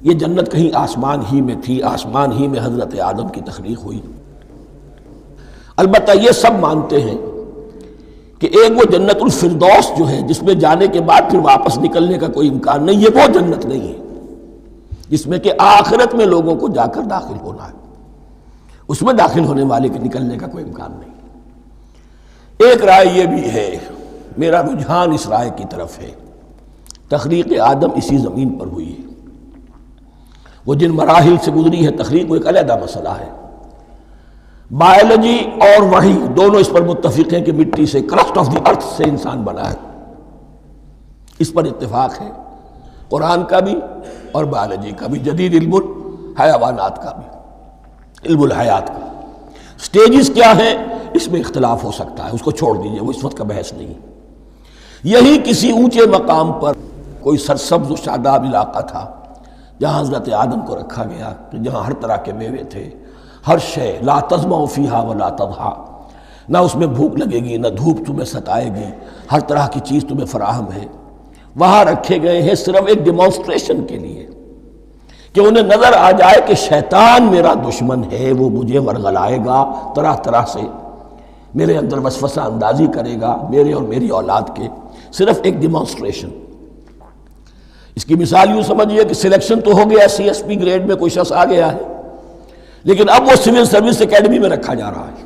یہ جنت کہیں آسمان ہی میں تھی، آسمان ہی میں حضرت آدم کی تخلیق ہوئی۔ البتہ یہ سب مانتے ہیں کہ ایک وہ جنت الفردوس جو ہے، جس میں جانے کے بعد پھر واپس نکلنے کا کوئی امکان نہیں، یہ وہ جنت نہیں ہے جس میں کہ آخرت میں لوگوں کو جا کر داخل ہونا ہے، اس میں داخل ہونے والے کے نکلنے کا کوئی امکان نہیں۔ ایک رائے یہ بھی ہے، میرا رجحان اس رائے کی طرف ہے، تخلیق آدم اسی زمین پر ہوئی ہے۔ وہ جن مراحل سے گزری ہے تخلیق، وہ ایک علیحدہ مسئلہ ہے۔ بایولوجی اور وحی دونوں اس پر متفق ہیں کہ مٹی سے، کرسٹ آف دی ارتھ سے انسان بنا ہے، اس پر اتفاق ہے، قرآن کا بھی اور بایولوجی کا بھی، جدید علم الحیوانات کا بھی، علم الحیات کا۔ سٹیجز کیا ہیں اس میں اختلاف ہو سکتا ہے، اس کو چھوڑ دیجئے، وہ اس وقت کا بحث نہیں۔ یہی کسی اونچے مقام پر کوئی سرسبز و شاداب علاقہ تھا جہاں حضرت آدم کو رکھا گیا، کہ جہاں ہر طرح کے میوے تھے، ہر شے، لا تظمأ فیہا ولا تضحیٰ، نہ اس میں بھوک لگے گی، نہ دھوپ تمہیں ستائے گی، ہر طرح کی چیز تمہیں فراہم ہے۔ وہاں رکھے گئے ہیں صرف ایک ڈیمانسٹریشن کے لیے، کہ انہیں نظر آ جائے کہ شیطان میرا دشمن ہے، وہ مجھے ورغلائے گا، طرح طرح سے میرے اندر وسوسہ اندازی کرے گا، میرے اور میری اولاد کے، صرف ایک ڈیمانسٹریشن۔ اس کی مثال یوں سمجھیے کہ سلیکشن تو ہو گیا، سی ایس پی گریڈ میں کوئی شخص آ گیا ہے، لیکن اب وہ سول سروس اکیڈمی میں رکھا جا رہا ہے۔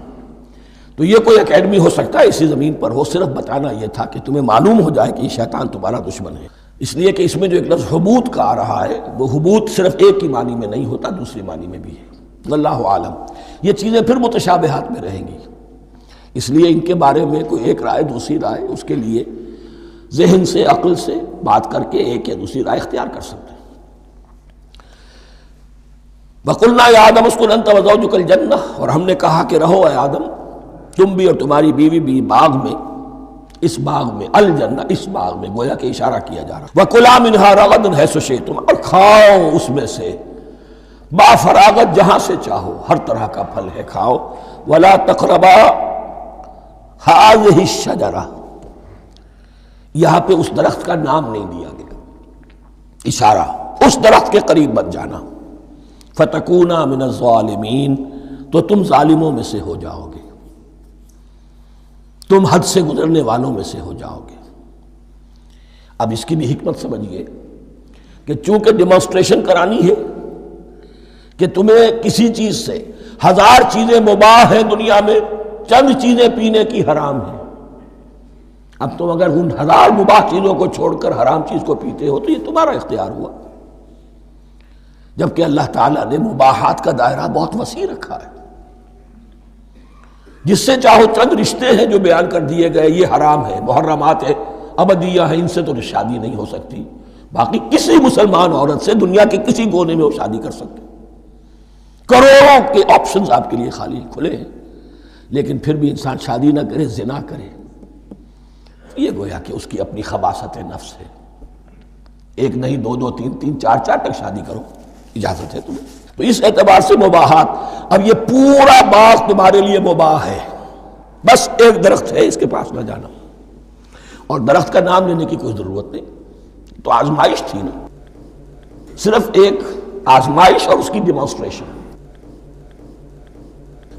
تو یہ کوئی اکیڈمی ہو سکتا ہے اسی زمین پر ہو، صرف بتانا یہ تھا کہ تمہیں معلوم ہو جائے کہ یہ شیطان تمہارا دشمن ہے۔ اس لیے کہ اس میں جو ایک لفظ حبوط کا آ رہا ہے، وہ حبوط صرف ایک ہی معنی میں نہیں ہوتا، دوسری معنی میں بھی ہے۔ واللہ عالم، یہ چیزیں پھر متشابہات میں رہیں گی، اس لیے ان کے بارے میں کوئی ایک رائے دوسری رائے، اس کے لیے ذہن سے، عقل سے بات کر کے ایک یا دوسری رائے اختیار کر سکتے ہیں۔ وَقُلْنَا يَا آدَمُ اسْكُنْ أَنْتَ وَزَوْجُكَ الْجَنَّةَ، اور ہم نے کہا کہ رہو اے آدم، تم بھی اور تمہاری بیوی بھی باغ میں، اس باغ میں، الجنہ، اس باغ میں، گویا کہ اشارہ کیا جا رہا۔ وَكُلَا مِنْهَا رَغَدًا حَيْثُ شِئْتُمْ، اور کھاؤ اس میں سے با فراغت جہاں سے چاہو، ہر طرح کا پھل ہے کھاؤ۔ وَلَا تَقْرَبَا هَٰذِهِ الشَّجَرَةَ، یہاں پہ اس درخت کا نام نہیں دیا گیا، اشارہ اس درخت کے قریب مت جانا۔ فَتَكُونَا مِنَ الظَّالِمِينَ، تو تم ظالموں میں سے ہو جاؤ گے، تم حد سے گزرنے والوں میں سے ہو جاؤ گے۔ اب اس کی بھی حکمت سمجھیے کہ چونکہ ڈیمانسٹریشن کرانی ہے کہ تمہیں کسی چیز سے، ہزار چیزیں مباح ہیں دنیا میں، چند چیزیں پینے کی حرام ہیں، اب تم اگر ان ہزار مباح چیزوں کو چھوڑ کر حرام چیز کو پیتے ہو تو یہ تمہارا اختیار ہوا، جبکہ اللہ تعالیٰ نے مباحات کا دائرہ بہت وسیع رکھا ہے۔ جس سے چاہو چند رشتے ہیں جو بیان کر دیے گئے، یہ حرام ہے، محرمات ہے، ابدیہ ہیں، ان سے تو شادی نہیں ہو سکتی، باقی کسی مسلمان عورت سے دنیا کے کسی کونے میں وہ شادی کر سکتے، کروڑوں کے آپشنز آپ کے لیے خالی کھلے ہیں، لیکن پھر بھی انسان شادی نہ کرے، زنا کرے، یہ گویا کہ اس کی اپنی خباثت نفس ہے۔ ایک نہیں، دو دو، تین تین، چار چار تک شادی کرو، اجازت ہے تمہیں۔ تو اس اعتبار سے مباحات، اب یہ پورا باغ تمہارے لیے مباح ہے، بس ایک درخت ہے، اس کے پاس نہ جانا، اور درخت کا نام لینے کی کوئی ضرورت نہیں، تو آزمائش تھی نا، صرف ایک آزمائش اور اس کی ڈیمانسٹریشن۔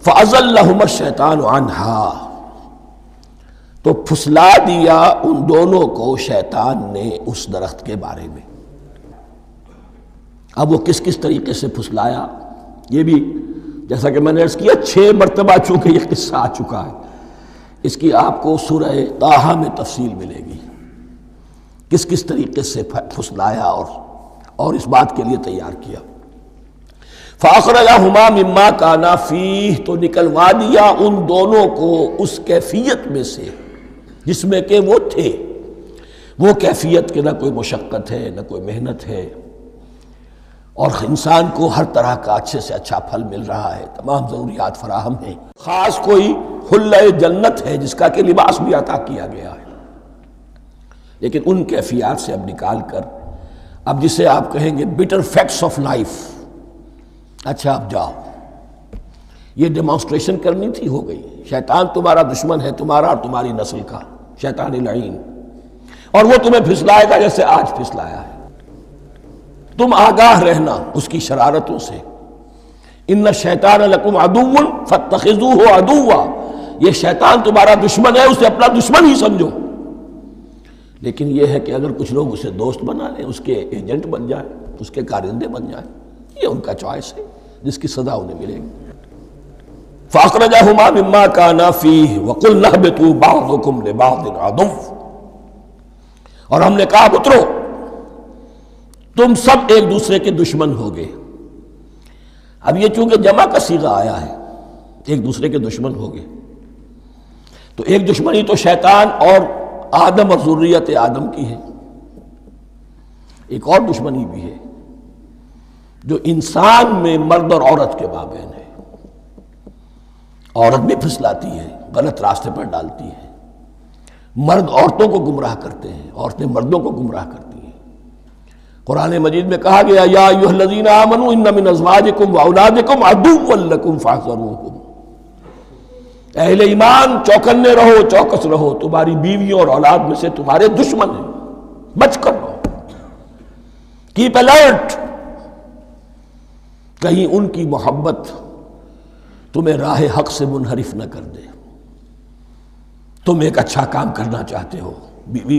فَأَزَلَّهُمَا الشَّيْطَانُ عَنْهَا، تو پھسلا دیا ان دونوں کو شیطان نے اس درخت کے بارے میں۔ اب وہ کس کس طریقے سے پھسلایا، یہ بھی جیسا کہ میں نے عرض کیا 6 مرتبہ چونکہ یہ قصہ آ چکا ہے، اس کی آپ کو سورہ طٰہٰ میں تفصیل ملے گی، کس کس طریقے سے پھسلایا اور اس بات کے لیے تیار کیا۔ فَأَخْرَجَهُمَا مِمَّا كَانَا فِيهِ، تو نکلوا دیا ان دونوں کو اس کیفیت میں سے جس میں کہ وہ تھے، وہ کیفیت کہ نہ کوئی مشقت ہے، نہ کوئی محنت ہے، اور انسان کو ہر طرح کا اچھے سے اچھا پھل مل رہا ہے، تمام ضروریات فراہم ہیں، خاص کوئی حلۂ جنت ہے جس کا کہ لباس بھی عطا کیا گیا ہے، لیکن ان کیفیات سے اب نکال کر، اب جسے آپ کہیں گے بٹر فیکٹس آف لائف، اچھا اب جاؤ، یہ ڈیمانسٹریشن کرنی تھی، ہو گئی، شیطان تمہارا دشمن ہے، تمہارا اور تمہاری نسل کا، شیطان لعین، اور وہ تمہیں پھسلائے گا جیسے آج پھسلایا ہے۔ تم آگاہ رہنا اس کی شرارتوں سے، ان الشیطان لکم عدو فاتخذوہ عدوا، یہ شیطان تمہارا دشمن ہے، اسے اپنا دشمن ہی سمجھو، لیکن یہ ہے کہ اگر کچھ لوگ اسے دوست بنا لیں، اس کے ایجنٹ بن جائیں، اس کے کارندے بن جائیں، یہ ان کا چوائس ہے جس کی سزا انہیں ملے گی۔ فَأَخْرَجَهُمَا مِمَّا كَانَا فِيهِ وَقُلْنَا اهْبِطُوا بَعْضُكُمْ لِبَعْضٍ عَدُوٌّ، اور ہم نے کہا اترو، تم سب ایک دوسرے کے دشمن ہوگے، اب یہ چونکہ جمع کا صیغہ آیا ہے، ایک دوسرے کے دشمن ہو گئے، تو ایک دشمنی تو شیطان اور آدم اور ذریت آدم کی ہے، ایک اور دشمنی بھی ہے جو انسان میں مرد اور عورت کے مابین ہے۔ عورت بھی پھسلاتی ہے، غلط راستے پر ڈالتی ہے، مرد عورتوں کو گمراہ کرتے ہیں، عورتیں مردوں کو گمراہ کرتی ہیں۔ قرآن مجید میں کہا گیا یا ایھا الذین آمنوا ان من ازواجکم واولادکم عدوا لکم فاحذروہم، اہل ایمان چوکنے رہو، چوکس رہو، تمہاری بیویوں اور اولاد میں سے تمہارے دشمن ہیں، بچ کر رہو، کیپ الرٹ، کہیں ان کی محبت تمہیں راہ حق سے منحرف نہ کر دے۔ تم ایک اچھا کام کرنا چاہتے ہو، بیوی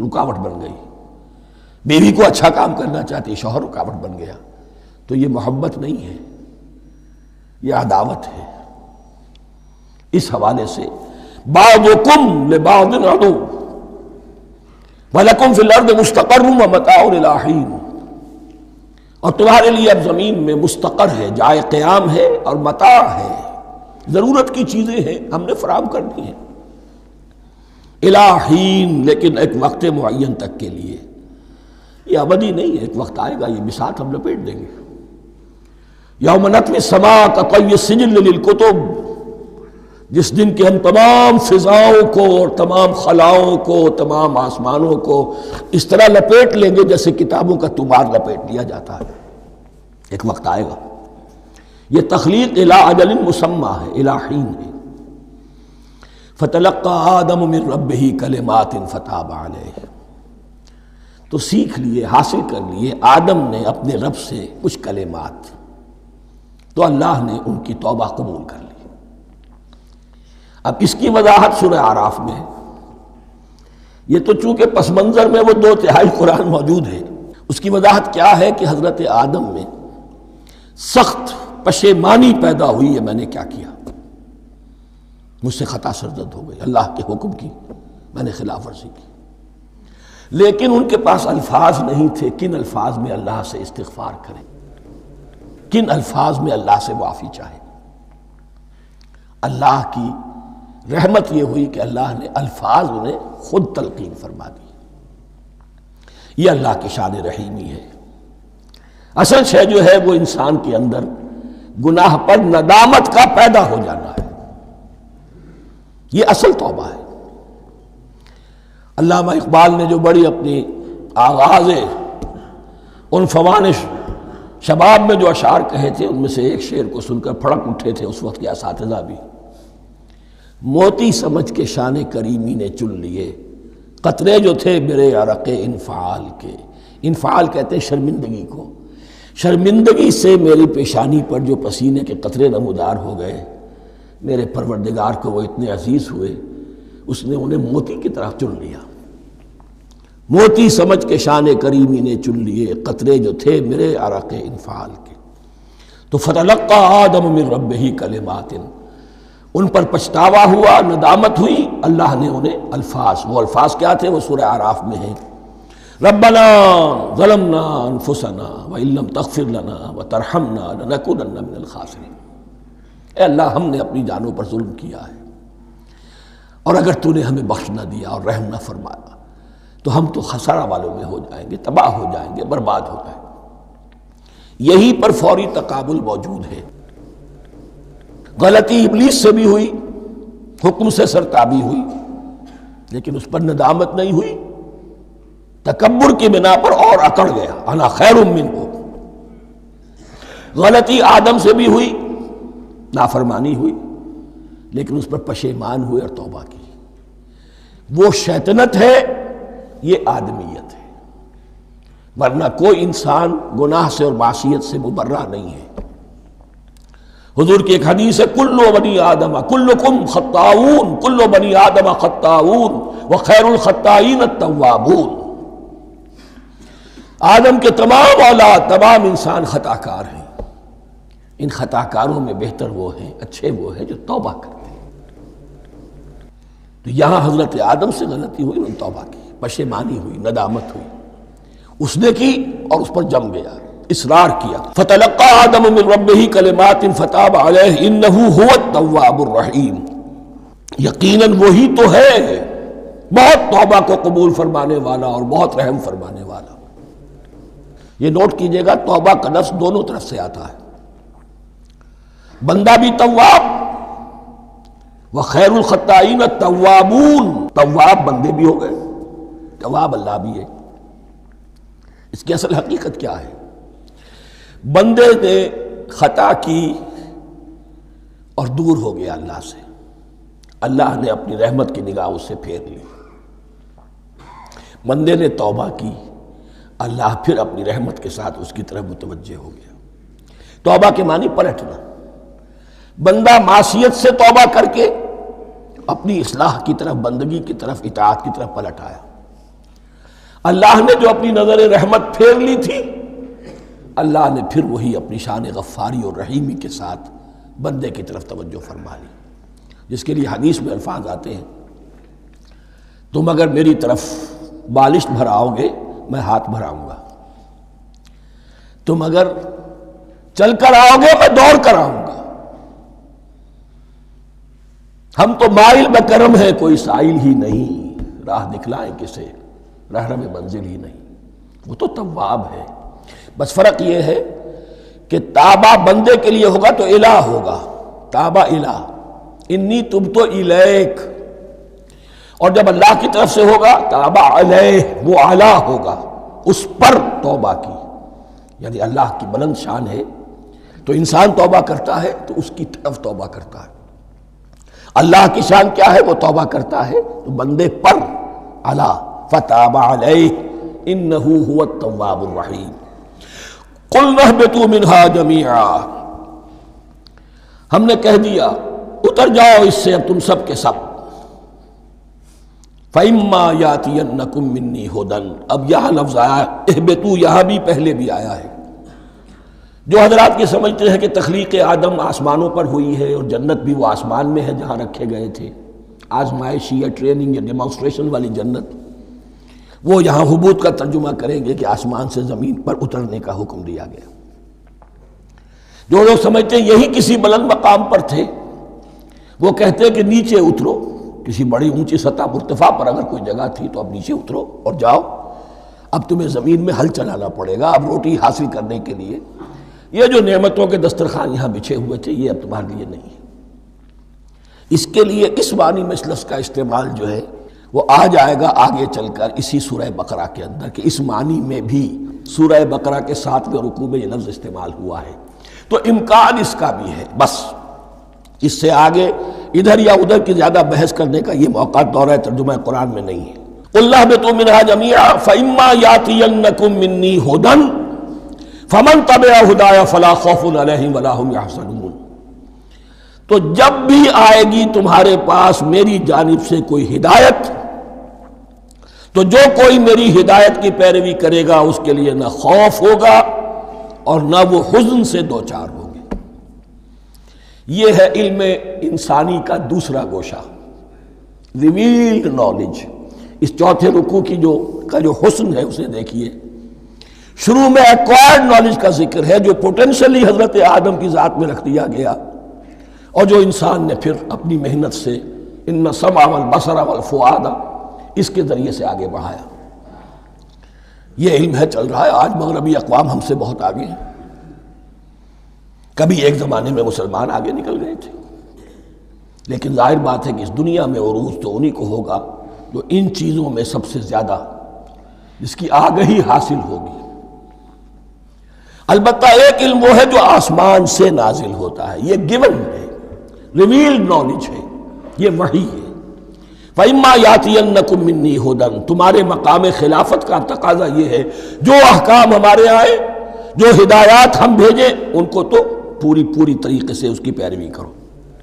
رکاوٹ بن گئی، بیوی کو اچھا کام کرنا چاہتی، شوہر رکاوٹ بن گیا، تو یہ محبت نہیں ہے، یہ عداوت ہے۔ اس حوالے سے بعضکم لبعض عدو وَلَكُمْ فِي الْأَرْضِ مُسْتَقَرٌّ وَمَتَاعٌ إِلَىٰ حِينٍ، اور تمہارے لیے اب زمین میں مستقر ہے، جائے قیام ہے اور متاع ہے، ضرورت کی چیزیں ہیں ہم نے فراہم کر دی ہیں، إِلَىٰ حِينٍ، لیکن ایک وقت معین تک کے لیے، یہ ابدی نہیں ہے، ایک وقت آئے گا یہ بساط ہم لپیٹ دیں گے۔ یوم نطوی السماء کطی السجل للکتب، جس دن کہ ہم تمام فضاؤں کو اور تمام خلاؤں کو، تمام آسمانوں کو اس طرح لپیٹ لیں گے جیسے کتابوں کا طومار لپیٹ لیا جاتا ہے۔ ایک وقت آئے گا، یہ تخلیق الی اجل مسمى ہے، الی حین ہے۔ فتلقى آدم من ربہ کلمات فتاب علیہ، تو سیکھ لیے، حاصل کر لیے آدم نے اپنے رب سے کچھ کلمات، تو اللہ نے ان کی توبہ قبول کر لی۔ اب اس کی وضاحت سورہ اعراف میں ہے، یہ تو چونکہ پس منظر میں وہ 2/3 قرآن موجود ہے، اس کی وضاحت کیا ہے کہ حضرت آدم میں سخت پشیمانی پیدا ہوئی ہے، میں نے کیا کیا، مجھ سے خطا سرزد ہو گئی، اللہ کے حکم کی میں نے خلاف ورزی کی، لیکن ان کے پاس الفاظ نہیں تھے کن الفاظ میں اللہ سے استغفار کریں، کن الفاظ میں اللہ سے معافی چاہیں۔ اللہ کی رحمت یہ ہوئی کہ اللہ نے الفاظ انہیں خود تلقین فرما دی۔ یہ اللہ کی شان رحیمی ہے۔ اصل شے جو ہے وہ انسان کے اندر گناہ پر ندامت کا پیدا ہو جانا ہے، یہ اصل توبہ ہے۔ علامہ اقبال نے جو بڑی اپنی آغاز عنفوان شباب میں جو اشعار کہے تھے، ان میں سے ایک شعر کو سن کر پھڑک اٹھے تھے اس وقت کے اساتذہ بھی۔ موتی سمجھ کے شان کریمی نے چن لیے، قطرے جو تھے میرے عرق انفعال کے، انفعال کہتے ہیں شرمندگی کو، شرمندگی سے میری پیشانی پر جو پسینے کے قطرے نمودار ہو گئے، میرے پروردگار کو وہ اتنے عزیز ہوئے، اس نے انہیں موتی کی طرح چن لیا۔ موتی سمجھ کے شان کریمی نے چن لیے، قطرے جو تھے میرے عرق انفعال کے، تو فتلقى آدم من ربہ کلمات، ان پر پچھتاوا ہوا، ندامت ہوئی، اللہ نے انہیں الفاظ، وہ الفاظ کیا تھے وہ سورہ اعراف میں ہیں، ربنا ظلمنا انفسنا وان لم تغفر لنا وترحمنا لنکونن من الخاسرین، اے اللہ ہم نے اپنی جانوں پر ظلم کیا ہے، اور اگر تو نے ہمیں بخش نہ دیا اور رحم نہ فرمایا تو ہم تو خسارہ والوں میں ہو جائیں گے، تباہ ہو جائیں گے، برباد ہو جائیں گے۔ یہی پر فوری تقابل موجود ہے۔ غلطی ابلیس سے بھی ہوئی، حکم سے سرتابی ہوئی، لیکن اس پر ندامت نہیں ہوئی، تکبر کی بنا پر اور اکڑ گیا، انا خیر منہ۔ غلطی آدم سے بھی ہوئی، نافرمانی ہوئی، لیکن اس پر پشیمان ہوئے اور توبہ کی۔ وہ شیطنت ہے، یہ آدمیت ہے، ورنہ کوئی انسان گناہ سے اور معصیت سے مبرہ نہیں ہے۔ حضور کی ایک حدیث ہے، کل بنی آدم کلکم خطاؤون، کل بنی آدم خطاؤون وخیر الخطائین التوابون، آدم کے تمام اولاد، تمام انسان خطا کار ہیں، ان خطا کاروں میں بہتر وہ ہیں، اچھے وہ ہیں جو توبہ کرتے ہیں۔ تو یہاں حضرت آدم سے غلطی ہوئی، انہوں نے توبہ کی، پشیمانی ہوئی، ندامت ہوئی، اس نے کی اور اس پر جم گیا، اصرار کیا. فتلقى آدم من ربه کلمات فتاب علیہ انہ هو التواب الرحیم. یقیناً وہی تو ہے بہت توبہ کو قبول فرمانے والا اور بہت رحم فرمانے والا. یہ نوٹ کیجئے گا توبہ کا لفظ دونوں طرف سے آتا ہے. بندہ بھی تواب وخیر الخطائین التوابون. تواب بندے بھی ہو گئے، تواب اللہ بھی ہے. اس کی اصل حقیقت کیا ہے؟ بندے نے خطا کی اور دور ہو گیا اللہ سے. اللہ نے اپنی رحمت کی نگاہ اس سے پھیر لی. بندے نے توبہ کی، اللہ پھر اپنی رحمت کے ساتھ اس کی طرف متوجہ ہو گیا. توبہ کے معنی پلٹنا. بندہ معصیت سے توبہ کر کے اپنی اصلاح کی طرف، بندگی کی طرف، اطاعت کی طرف پلٹ آیا. اللہ نے جو اپنی نظر رحمت پھیر لی تھی، اللہ نے پھر وہی اپنی شان غفاری اور رحیمی کے ساتھ بندے کی طرف توجہ فرما لی. جس کے لیے حدیث میں الفاظ آتے ہیں تم اگر میری طرف بالشت بھراؤ گے میں ہاتھ بھراؤں گا، تم اگر چل کر آؤ گے میں دوڑ کر آؤں گا. ہم تو مائل بکرم ہیں کوئی سائل ہی نہیں، راہ دکھلائیں کسے رہنم منزل ہی نہیں. وہ تو تواب ہے. بس فرق یہ ہے کہ تابہ بندے کے لیے ہوگا تو الہ ہوگا، تابہ الہ، انی تبت الیک. اور جب اللہ کی طرف سے ہوگا تابہ علیہ، وہ اعلیٰ ہوگا، اس پر توبہ کی. یعنی اللہ کی بلند شان ہے تو انسان توبہ کرتا ہے تو اس کی طرف توبہ کرتا ہے. اللہ کی شان کیا ہے؟ وہ توبہ کرتا ہے تو بندے پر علیٰ. فتاب علیہ انہ هو التواب الرحیم. قلنا اہبطوا منہا جمیعا. ہم نے کہہ دیا اتر جاؤ اس سے اب تم سب کے سب. فَإِمَّا يَأْتِيَنَّكُم مِّنِّي هُدًى. اب یہاں لفظ آیا اہبطوا، یہاں بھی پہلے بھی آیا ہے. جو حضرات یہ سمجھتے ہیں کہ تخلیق آدم آسمانوں پر ہوئی ہے اور جنت بھی وہ آسمان میں ہے جہاں رکھے گئے تھے، آزمائشی یا ٹریننگ یا ڈیمانسٹریشن والی جنت، وہ یہاں حبوط کا ترجمہ کریں گے کہ آسمان سے زمین پر اترنے کا حکم دیا گیا. جو لوگ سمجھتے ہیں یہی کسی بلند مقام پر تھے، وہ کہتے ہیں کہ نیچے اترو، کسی بڑی اونچی سطح مرتفع پر اگر کوئی جگہ تھی تو اب نیچے اترو اور جاؤ، اب تمہیں زمین میں ہل چلانا پڑے گا اب روٹی حاصل کرنے کے لیے. یہ جو نعمتوں کے دسترخوان یہاں بچھے ہوئے تھے یہ اب تمہارے لیے نہیں ہے. اس کے لیے اس معنی میں اس لفظ کا استعمال جو ہے وہ آ جائے گا آگے چل کر اسی سورہ بقرہ کے اندر، کہ اس معنی میں بھی سورہ بقرہ کے 7ویں رکوع میں یہ لفظ استعمال ہوا ہے. تو امکان اس کا بھی ہے. بس اس سے آگے ادھر یا ادھر کی زیادہ بحث کرنے کا یہ موقع دورہ ترجمہ قرآن میں نہیں ہے. قُلْ اهْبِطُوا مِنْهَا جَمِيعًا فَإِمَّا يَأْتِيَنَّكُم مِّنِّي هُدًى فَمَن تَبِعَ هُدَايَ فَلَا خَوْفٌ عَلَيْهِمْ وَلَا هُمْ يَحْزَنُونَ. تو جب بھی آئے گی تمہارے پاس میری جانب سے کوئی ہدایت، تو جو کوئی میری ہدایت کی پیروی کرے گا اس کے لیے نہ خوف ہوگا اور نہ وہ حزن سے دوچار ہوں گے. یہ ہے علم انسانی کا دوسرا گوشہ، ریویلڈ نالج. اس چوتھے رکوع کی جو حسن ہے اسے دیکھیے. شروع میں ایکوائرڈ نالج کا ذکر ہے جو پوٹینشلی حضرت آدم کی ذات میں رکھ دیا گیا اور جو انسان نے پھر اپنی محنت سے ان السمع والبصر والفؤاد اس کے ذریعے سے آگے بڑھایا. یہ علم ہے چل رہا ہے. آج مغربی اقوام ہم سے بہت آگے ہیں. کبھی ایک زمانے میں مسلمان آگے نکل گئے تھے، لیکن ظاہر بات ہے کہ اس دنیا میں عروج تو انہی کو ہوگا جو ان چیزوں میں سب سے زیادہ جس کی آگہی حاصل ہوگی. البتہ ایک علم وہ ہے جو آسمان سے نازل ہوتا ہے، یہ گیون ہے، ریویلڈ نالج ہے، یہ وحی ہے. فَإِمَّا يَأْتِيَنَّكُم مِّنِّي هُدًى. تمہارے مقام خلافت کا تقاضا یہ ہے جو احکام ہمارے آئے، جو ہدایات ہم بھیجیں ان کو تو پوری طریقے سے اس کی پیروی کرو.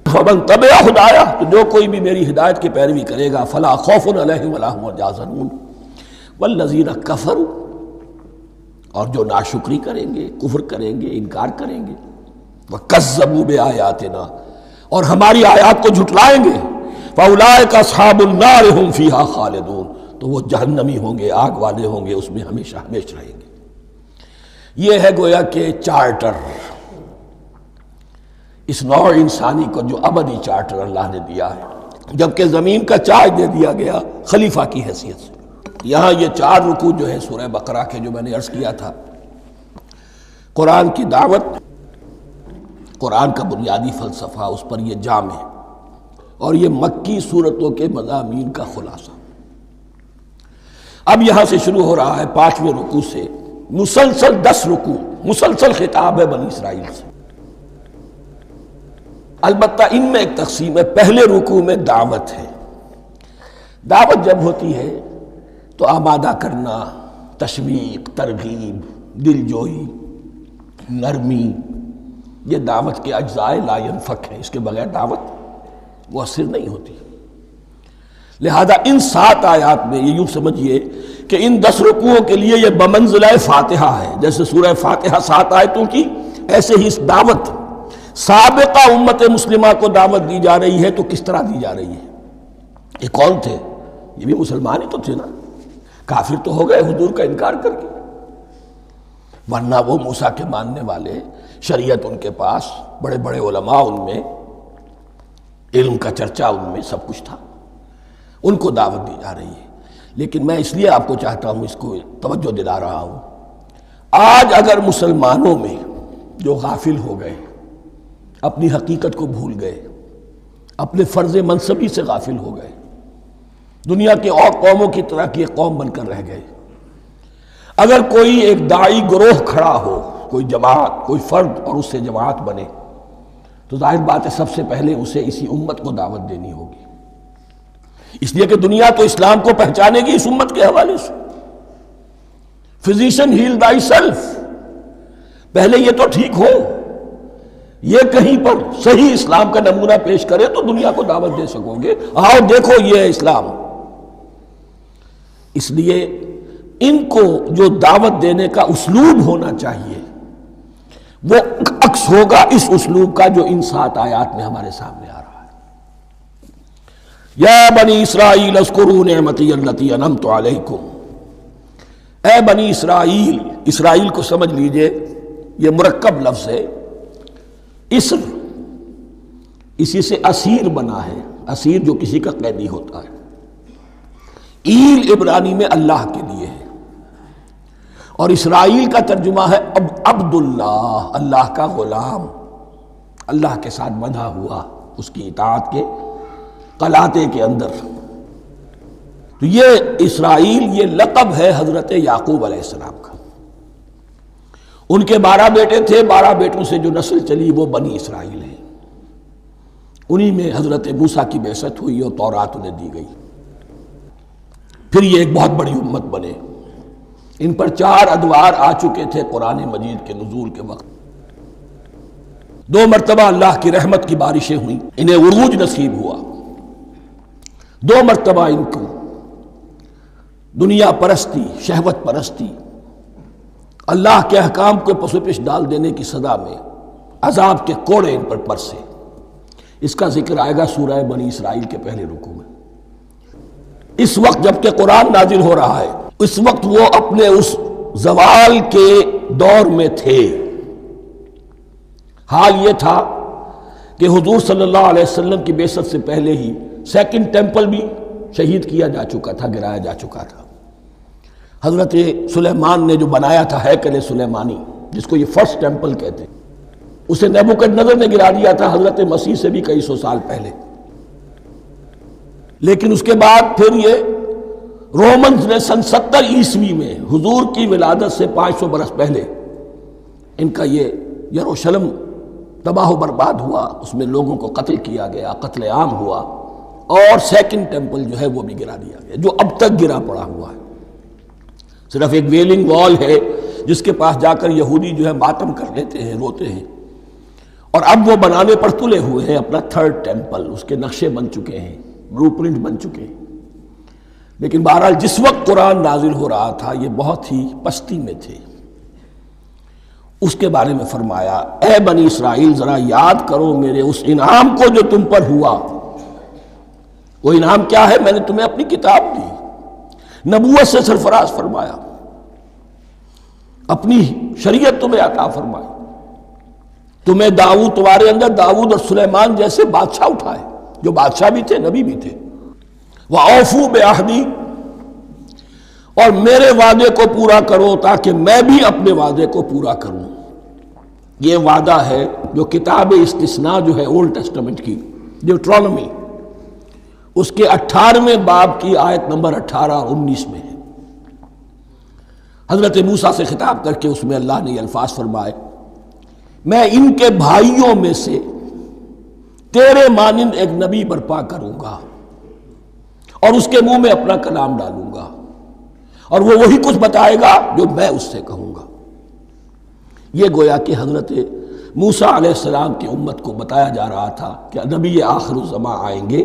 فَمَن تَبِعَ هُدَايَ. تو جو کوئی بھی میری ہدایت کی پیروی کرے گا فَلَا خَوْفٌ عَلَيْهِمْ وَلَا هُمْ يَحْزَنُونَ. وَالَّذِينَ كَفَرُوا. اور جو ناشکری کریں گے، کفر کریں گے، انکار کریں گے، وَكَذَّبُوا بِآيَاتِنَا. اور ہماری آیات کو جھٹلائیں گے، فَأُولَٰئِكَ أَصْحَابُ النَّارِ هُمْ فِيهَا خَالِدُونَ. تو وہ جہنمی ہوں گے، آگ والے ہوں گے، اس میں ہمیشہ ہمیشہ رہیں گے. یہ ہے گویا کہ چارٹر، اس نوع انسانی کو جو ابدی چارٹر اللہ نے دیا ہے، جبکہ زمین کا چارج دے دیا گیا خلیفہ کی حیثیت سے۔ یہاں یہ 4 رکوع جو ہے سورہ بقرہ کے، جو میں نے عرض کیا تھا، قرآن کی دعوت، قرآن کا بنیادی فلسفہ، اس پر یہ جام ہے، اور یہ مکی صورتوں کے مضامین کا خلاصہ۔ اب یہاں سے شروع ہو رہا ہے 5ویں رکوع سے، مسلسل 10 رکوع، مسلسل خطاب ہے بنی اسرائیل سے۔ البتہ ان میں ایک تقسیم ہے، پہلے رکوع میں دعوت ہے۔ دعوت جب ہوتی ہے تو آمادہ کرنا، تشویق، ترغیب، دل جوئی، نرمی، یہ دعوت کے اجزاء لا ينفک ہیں، اس کے بغیر دعوت مؤثر نہیں ہوتی۔ لہذا ان 7 آیات میں یہ یوں سمجھیے کہ ان 10 رکوعوں کے لیے یہ بمنزلہ فاتحہ ہے، جیسے سورہ فاتحہ 7 آیتوں کی، ایسے ہی اس دعوت سابقہ امت مسلمہ کو دعوت دی جا رہی ہے۔ تو کس طرح دی جا رہی ہے؟ یہ کون تھے؟ یہ بھی مسلمان ہی تو تھے نا، کافر تو ہو گئے حضور کا انکار کر کے، ورنہ وہ موسیٰ کے ماننے والے، شریعت ان کے پاس، بڑے بڑے علماء ان میں، علم کا چرچا ان میں، سب کچھ تھا، ان کو دعوت دی جا رہی ہے۔ لیکن میں اس لیے آپ کو چاہتا ہوں، اس کو توجہ دلا رہا ہوں، آج اگر مسلمانوں میں جو غافل ہو گئے، اپنی حقیقت کو بھول گئے، اپنے فرض منصبی سے غافل ہو گئے، دنیا کے اور قوموں کی طرح کی ایک قوم بن کر رہ گئے، اگر کوئی ایک داعی گروہ کھڑا ہو، کوئی جماعت، کوئی فرد، اور اس سے جماعت بنے، تو ظاہر بات ہے سب سے پہلے اسے اسی امت کو دعوت دینی ہوگی، اس لیے کہ دنیا تو اسلام کو پہچانے گی اس امت کے حوالے سے۔ فزیشین ہیل تھائی سیلف، پہلے یہ تو ٹھیک ہو، یہ کہیں پر صحیح اسلام کا نمونہ پیش کرے تو دنیا کو دعوت دے سکو گے، آؤ دیکھو یہ ہے اسلام۔ اس لیے ان کو جو دعوت دینے کا اسلوب ہونا چاہیے وہ عکس ہوگا اس اسلوب کا جو ان 7 آیات میں ہمارے سامنے آ رہا ہے۔ یا بنی اسرائیل اذکروا نعمتی التی انعمت علیکم، اے بنی اسرائیل، اسرائیل کو سمجھ لیجئے یہ مرکب لفظ ہے، اسر، اسی سے اسیر بنا ہے، اسیر جو کسی کا قیدی ہوتا ہے، ایل عبرانی میں اللہ کے لیے ہے، اور اسرائیل کا ترجمہ ہے عبداللہ، اللہ کا غلام، اللہ کے ساتھ بندھا ہوا اس کی اطاعت کے قلاتے کے اندر۔ تو یہ اسرائیل یہ لقب ہے حضرت یعقوب علیہ السلام کا، ان کے 12 بیٹے تھے، 12 بیٹوں سے جو نسل چلی وہ بنی اسرائیل ہے، انہی میں حضرت موسیٰ کی بعثت ہوئی اور تورات انہیں دی گئی، پھر یہ ایک بہت بڑی امت بنے۔ ان پر 4 ادوار آ چکے تھے قرآن مجید کے نزول کے وقت، 2 مرتبہ اللہ کی رحمت کی بارشیں ہوئیں، انہیں عروج نصیب ہوا، 2 مرتبہ ان کو دنیا پرستی، شہوت پرستی، اللہ کے احکام کو پس و پیش ڈال دینے کی سزا میں عذاب کے کوڑے ان پر برسے۔ اس کا ذکر آئے گا سورہ بنی اسرائیل کے پہلے رکوع میں۔ اس وقت جب کہ قرآن نازل ہو رہا ہے، اس وقت وہ اپنے اس زوال کے دور میں تھے۔ حال یہ تھا کہ حضور صلی اللہ علیہ وسلم کی بعثت سے پہلے ہی 2nd ٹیمپل بھی شہید کیا جا چکا تھا، گرایا جا چکا تھا۔ حضرت سلیمان نے جو بنایا تھا ہیکل سلیمانی، جس کو یہ 1st ٹیمپل کہتے ہیں، اسے نیبوکدنضر نے گرا دیا تھا حضرت مسیح سے بھی کئی 100 سال پہلے۔ لیکن اس کے بعد پھر یہ رومنز نے سن 70 عیسوی میں حضور کی ولادت سے 500 برس پہلے ان کا یہ یروشلم تباہ و برباد ہوا، اس میں لوگوں کو قتل کیا گیا، قتل عام ہوا، اور 2nd ٹیمپل جو ہے وہ بھی گرا دیا گیا، جو اب تک گرا پڑا ہوا ہے۔ صرف ایک ویلنگ وال ہے جس کے پاس جا کر یہودی جو ہے ماتم کر لیتے ہیں، روتے ہیں، اور اب وہ بنانے پر تلے ہوئے ہیں اپنا 3rd ٹیمپل، اس کے نقشے بن چکے ہیں، بلو پرنٹ بن چکے ہیں۔ لیکن بہرحال جس وقت قرآن نازل ہو رہا تھا یہ بہت ہی پستی میں تھے۔ اس کے بارے میں فرمایا، اے بنی اسرائیل ذرا یاد کرو میرے اس انعام کو جو تم پر ہوا۔ وہ انعام کیا ہے؟ میں نے تمہیں اپنی کتاب دی، نبوت سے سرفراز فرمایا، اپنی شریعت تمہیں عطا فرمائی، تمہیں داؤد، تمہارے اندر داؤد اور سلیمان جیسے بادشاہ اٹھائے جو بادشاہ بھی تھے، نبی بھی تھے۔ وَأَوْفُوا بِعَهْدِي، اور میرے وعدے کو پورا کرو تاکہ میں بھی اپنے وعدے کو پورا کروں۔ یہ وعدہ ہے جو کتاب استثناء جو ہے اولڈ ٹیسٹمنٹ کی، ڈیوٹرانومی، اس کے 18ویں باب کی آیت نمبر 18 اور 19 میں ہے۔ حضرت موسیٰ سے خطاب کر کے اس میں اللہ نے یہ الفاظ فرمائے، میں ان کے بھائیوں میں سے تیرے مانند ایک نبی برپا کروں گا اور اس کے منہ میں اپنا کلام ڈالوں گا، اور وہ وہی کچھ بتائے گا جو میں اس سے کہوں گا۔ یہ گویا کہ حضرت موسیٰ علیہ السلام کی امت کو بتایا جا رہا تھا کہ نبی آخر الزماں آئیں گے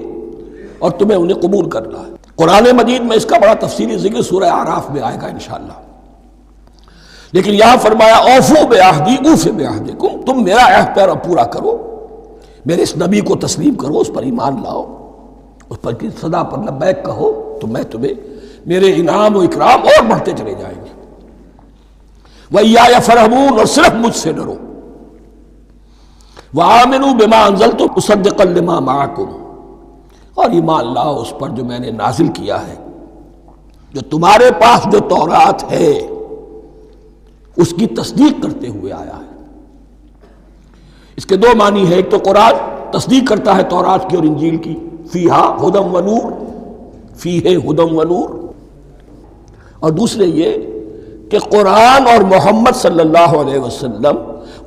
اور تمہیں انہیں قبول کرنا ہے۔ قرآن مجید میں اس کا بڑا تفصیلی ذکر سورہ اعراف میں آئے گا انشاءاللہ، لیکن یہاں فرمایا اوفوا بعہدی اوف بعہدکم، تم میرا عہد پیرا پورا کرو، میرے اس نبی کو تسلیم کرو، اس پر ایمان لاؤ، اس پر کی صدا پر لبیک کہو، تو میں تمہیں میرے انعام و اکرام اور بڑھتے چلے جائیں گے۔ وَإِيَّايَ فَارْهَبُونَ، اور صرف مجھ سے ڈرو۔ وَآمِنُوا بِمَا أَنزَلْتُ مُصَدِّقًا لِمَا مَعَكُمْ، اور ایمان لاؤ اس پر جو میں نے نازل کیا ہے، جو تمہارے پاس جو تورات ہے اس کی تصدیق کرتے ہوئے آیا ہے۔ اس کے دو معنی ہے، ایک تو قرآن تصدیق کرتا ہے تورات کی اور انجیل کی، فیہا ھدی ونور، فیہ ھدی ونور، اور دوسرے یہ کہ قرآن اور محمد صلی اللہ علیہ وسلم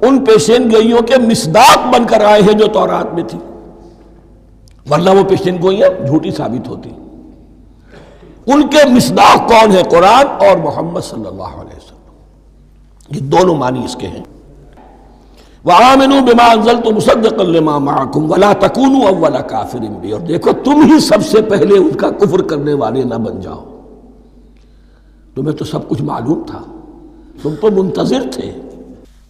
ان پیشین گوئیوں کے مصداق بن کر آئے ہیں جو تورات میں تھی، ورنہ وہ پیشین گوئیاں جھوٹی ثابت ہوتی۔ ان کے مصداق کون ہے؟ قرآن اور محمد صلی اللہ علیہ وسلم۔ یہ دونوں معنی اس کے ہیں۔ وَآمِنُوا بِمَا أَنزَلْتُ مُصَدِّقًا لِمَا مَعَكُمْ وَلَا تَكُونُوا أَوَّلَ كَافِرٍ بِهِ، اور دیکھو تم ہی سب سے پہلے ان کا کفر کرنے والے نہ بن جاؤ۔ تمہیں تو سب کچھ معلوم تھا، تم تو منتظر تھے،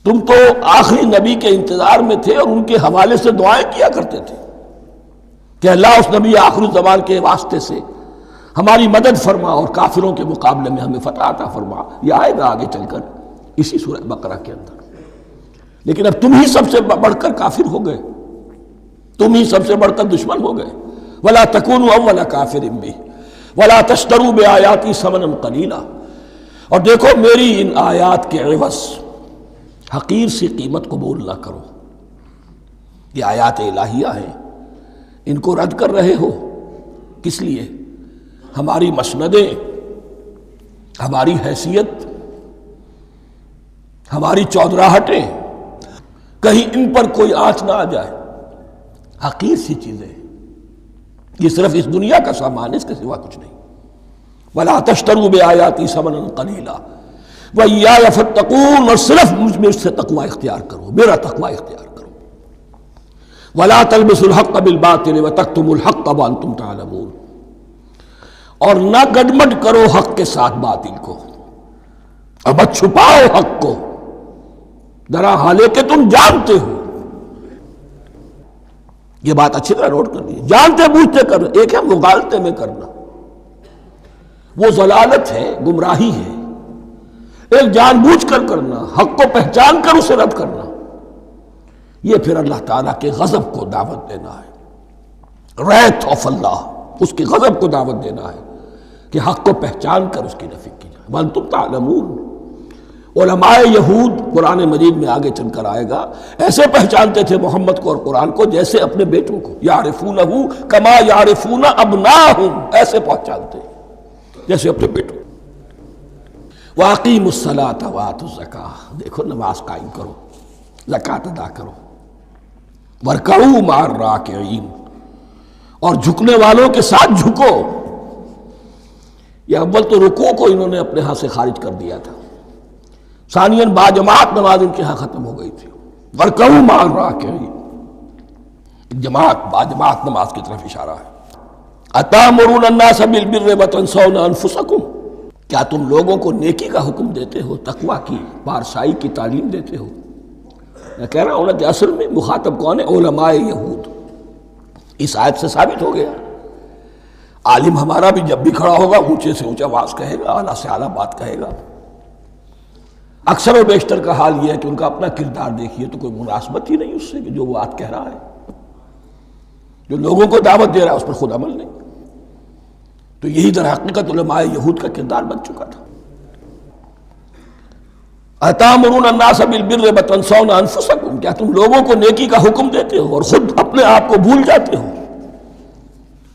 تم تو آخری نبی کے انتظار میں تھے اور ان کے حوالے سے دعائیں کیا کرتے تھے کہ اللہ اس نبی آخر الزمان کے واسطے سے ہماری مدد فرما اور کافروں کے مقابلے میں ہمیں فتح عطا فرما۔ یہ آئے گا آگے چل کر اسی سورہ بقرہ کے اندر۔ لیکن اب تم ہی سب سے بڑھ کر کافر ہو گئے، تم ہی سب سے بڑھ کر دشمن ہو گئے۔ وَلَا تَكُونُوا أَوَّلَ كَافِرٍ بِهِ وَلَا تَشْتَرُوا بِآيَاتِي ثَمَنًا قَلِيلًا، اور دیکھو میری ان آیات کے عوض حقیر سی قیمت قبول نہ کرو۔ یہ آیات الہیہ ہیں، ان کو رد کر رہے ہو، کس لیے؟ ہماری مسندیں، ہماری حیثیت، ہماری چودراہٹیں، کہیں ان پر کوئی آنچ نہ آ جائے۔ حقیر سی چیزیں، یہ صرف اس دنیا کا سامان ہے، اس کے سوا کچھ نہیں۔ وَلَا تَشْتَرُوا بِآيَاتِي ثَمَنًا قَلِيلًا وَإِيَّايَ فَاتَّقُونِ، اور صرف مجھ سے تقوی اختیار کرو، میرا تقوی اختیار کرو۔ وَلَا تَلْبِسُوا الْحَقَّ بِالْبَاطِلِ وَتَكْتُمُوا الْحَقَّ وَأَنْتُمْ تَعْلَمُونَ، اور نہ گڈمڈ کرو حق کے ساتھ باطل کو، اور مت چھپاؤ حق کو، درا حالے کہ تم جانتے ہو۔ یہ بات اچھی طرح نوٹ کر لیجیے، جانتے بوجھتے کرنا، ایک ہے مغالطے میں کرنا، وہ ضلالت ہے، گمراہی ہے۔ ایک جان بوجھ کر کرنا، حق کو پہچان کر اسے رد کرنا، یہ پھر اللہ تعالیٰ کے غضب کو دعوت دینا ہے، ریت آف اللہ، اس کے غضب کو دعوت دینا ہے کہ حق کو پہچان کر اس کی نفی کی جائے۔ وَأَنْتُمْ تَعْلَمُونَ، علماء یہود قرآن مجید میں آگے چل کر آئے گا، ایسے پہچانتے تھے محمد کو اور قرآن کو جیسے اپنے بیٹوں کو، یعرفونہ کما یعرفون ابناہم، ایسے پہچانتے جیسے اپنے بیٹوں۔ وَأَقِیمُوا الصَّلَاةَ وَآتُوا الزَّکَاةَ، دیکھو نماز قائم کرو، زکوٰۃ ادا کرو۔ وَارْکَعُوا مَعَ الرَّاکِعِینَ، اور جھکنے والوں کے ساتھ جھکو۔ یہ اول تو رکوع کو انہوں نے اپنے ہاں سے خارج کر دیا تھا، ثانیاً باجماعت نماز ان کے ہاں ختم ہو گئی تھی۔ وَارْکَعُوا مَعَ الرَّاکِعِینَ، جماعت باجماعت نماز کی طرف اشارہ ہے۔ أَتَأْمُرُونَ النَّاسَ بِالْبِرِّ وَتَنْسَوْنَ أَنفُسَكُمْ، کیا تم لوگوں کو نیکی کا حکم دیتے ہو، تقویٰ کی، پارسائی کی تعلیم دیتے ہو؟ میں کہہ رہا ہوں نا کہ اصل میں مخاطب کون ہے؟ علماء یہود۔ اس آیت سے ثابت ہو گیا عالم ہمارا بھی جب بھی کھڑا ہوگا اونچے سے اونچا آواز کہے گا، اعلیٰ سے اعلیٰ بات کہے گا۔ اکثر و بیشتر کا حال یہ ہے کہ ان کا اپنا کردار دیکھیے تو کوئی مناسبت ہی نہیں اس سے کہ جو وہ بات کہہ رہا ہے، جو لوگوں کو دعوت دے رہا ہے اس پر خود عمل نہیں۔ تو یہی در حقیقت علماء یہود کا کردار بن چکا تھا۔ اَتَأْمُرُونَ النَّاسَ بِالْبِرِّ وَتَنْسَوْنَ أَنفُسَكُمْ، کیا تم لوگوں کو نیکی کا حکم دیتے ہو اور خود اپنے آپ کو بھول جاتے ہو؟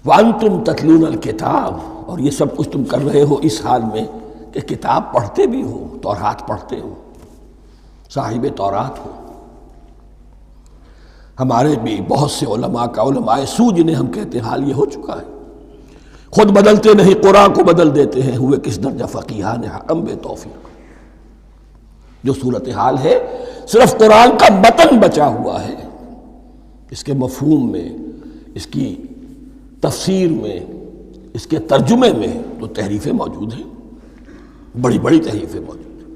وَأَنْتُمْ تَتْلُونَ الْكِتَابَ، اور یہ سب کچھ تم کر رہے ہو اس حال میں کہ کتاب پڑھتے بھی ہو، تورات پڑھتے ہو، صاحب تورات ہو۔ ہمارے بھی بہت سے علماء کا، علماء سو جنہیں ہم کہتے ہیں، حال یہ ہو چکا ہے، خود بدلتے نہیں قرآن کو بدل دیتے ہیں، ہوئے کس درجہ فقیہان حرم بے توفیق۔ جو صورتحال ہے صرف قرآن کا متن بچا ہوا ہے، اس کے مفہوم میں، اس کی تفسیر میں، اس کے ترجمے میں تو تحریفیں موجود ہیں، بڑی بڑی تحریفیں موجود ہیں،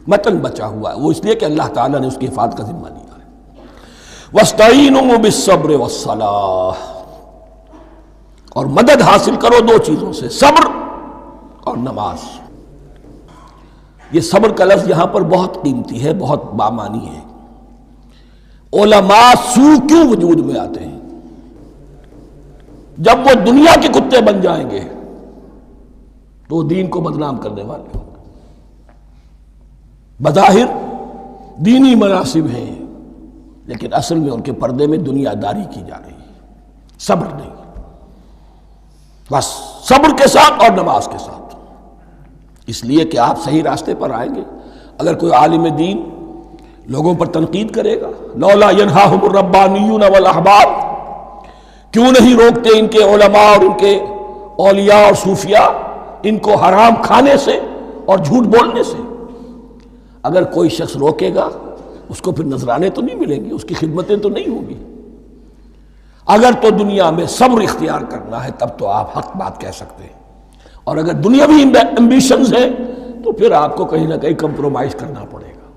متن بچا ہوا ہے، وہ اس لیے کہ اللہ تعالیٰ نے اس کی حفاظت کا ذمہ لیا ہے۔ وَاسْتَعِینُوا بِالصَّبْرِ وَالصَّلَاةِ، اور مدد حاصل کرو دو چیزوں سے، صبر اور نماز۔ یہ صبر کا لفظ یہاں پر بہت قیمتی ہے، بہت بامانی ہے۔ علماء سو کیوں وجود میں آتے ہیں؟ جب وہ دنیا کے کتے بن جائیں گے تو وہ دین کو بدنام کرنے والے ہوں گے۔ بظاہر دینی مناسب ہیں لیکن اصل میں ان کے پردے میں دنیا داری کی جا رہی ہے، صبر نہیں۔ بس صبر کے ساتھ اور نماز کے ساتھ، اس لیے کہ آپ صحیح راستے پر آئیں گے۔ اگر کوئی عالم دین لوگوں پر تنقید کرے گا، لولا ینہاہم الربانیون والاحبار، کیوں نہیں روکتے ان کے علماء اور ان کے اولیاء اور صوفیاء ان کو حرام کھانے سے اور جھوٹ بولنے سے؟ اگر کوئی شخص روکے گا اس کو پھر نذرانے تو نہیں ملیں گے، اس کی خدمتیں تو نہیں ہوگی۔ اگر تو دنیا میں صبر اختیار کرنا ہے تب تو آپ حق بات کہہ سکتے ہیں، اور اگر دنیاوی ایمبیشنز ہیں تو پھر آپ کو کہیں نہ کہیں کمپرومائز کرنا پڑے گا۔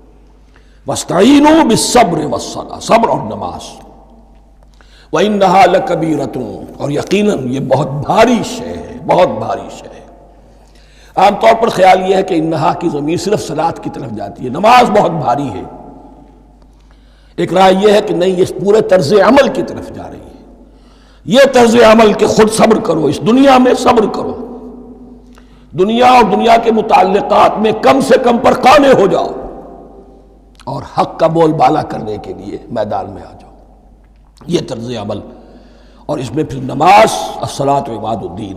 وَاسْتَعِینُوا بِالصَّبْرِ وَالصَّلَاةِ، صبر اور نماز۔ وَإِنَّهَا لَكَبِیرَةٌ، اور یقیناً یہ بہت بھاری شے ہے، بہت بھاری شے ہے۔ عام طور پر خیال یہ ہے کہ انہا کی ضمیر صرف صلاۃ کی طرف جاتی ہے، نماز بہت بھاری ہے۔ ایک رائے یہ ہے کہ نہیں، یہ پورے طرز عمل کی طرف جا رہی ہے۔ یہ طرز عمل کہ خود صبر کرو، اس دنیا میں صبر کرو، دنیا اور دنیا کے متعلقات میں کم سے کم پر قانے ہو جاؤ، اور حق کا بول بالا کرنے کے لیے میدان میں آ جاؤ۔ یہ طرز عمل، اور اس میں پھر نماز، الصلاۃ عماد الدین۔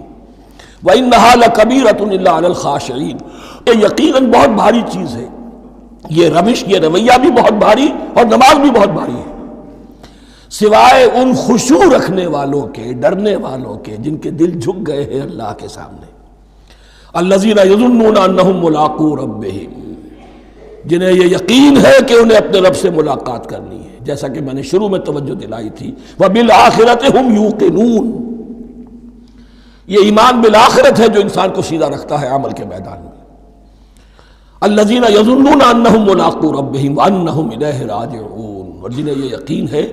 وَإِنَّهَا لَكَبِيرَةٌ إِلَّا عَلَى الْخَاشِعِينَ، یہ یقیناً بہت بھاری چیز ہے، یہ روش، یہ رویہ بھی بہت بھاری اور نماز بھی بہت بھاری ہے، سوائے ان خشوع رکھنے والوں کے، ڈرنے والوں کے، جن کے دل جھک گئے ہیں اللہ کے سامنے۔ الَّذِينَ يَظُنُّونَ أَنَّهُمْ مُلَاقُو رَبِّهِمْ، جنہیں یہ یقین ہے کہ انہیں اپنے رب سے ملاقات کرنی ہے، جیسا کہ میں نے شروع میں توجہ دلائی تھی، وَبِالْآخِرَةِ هُمْ يُوقِنُونَ، یہ ایمان بالآخرت ہے جو انسان کو سیدھا رکھتا ہے عمل کے میدان میں۔ الذین یظنون انہم ملاقو ربہم وانہم الیہ راجعون، اور جنہیں یہ یقین ہے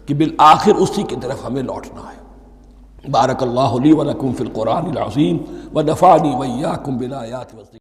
کہ بالآخر اسی کی طرف ہمیں لوٹنا ہے۔ بارک اللہ لی ولکم فی القرآن العظیم ونفعنی وإیاکم بالآیات والذکر۔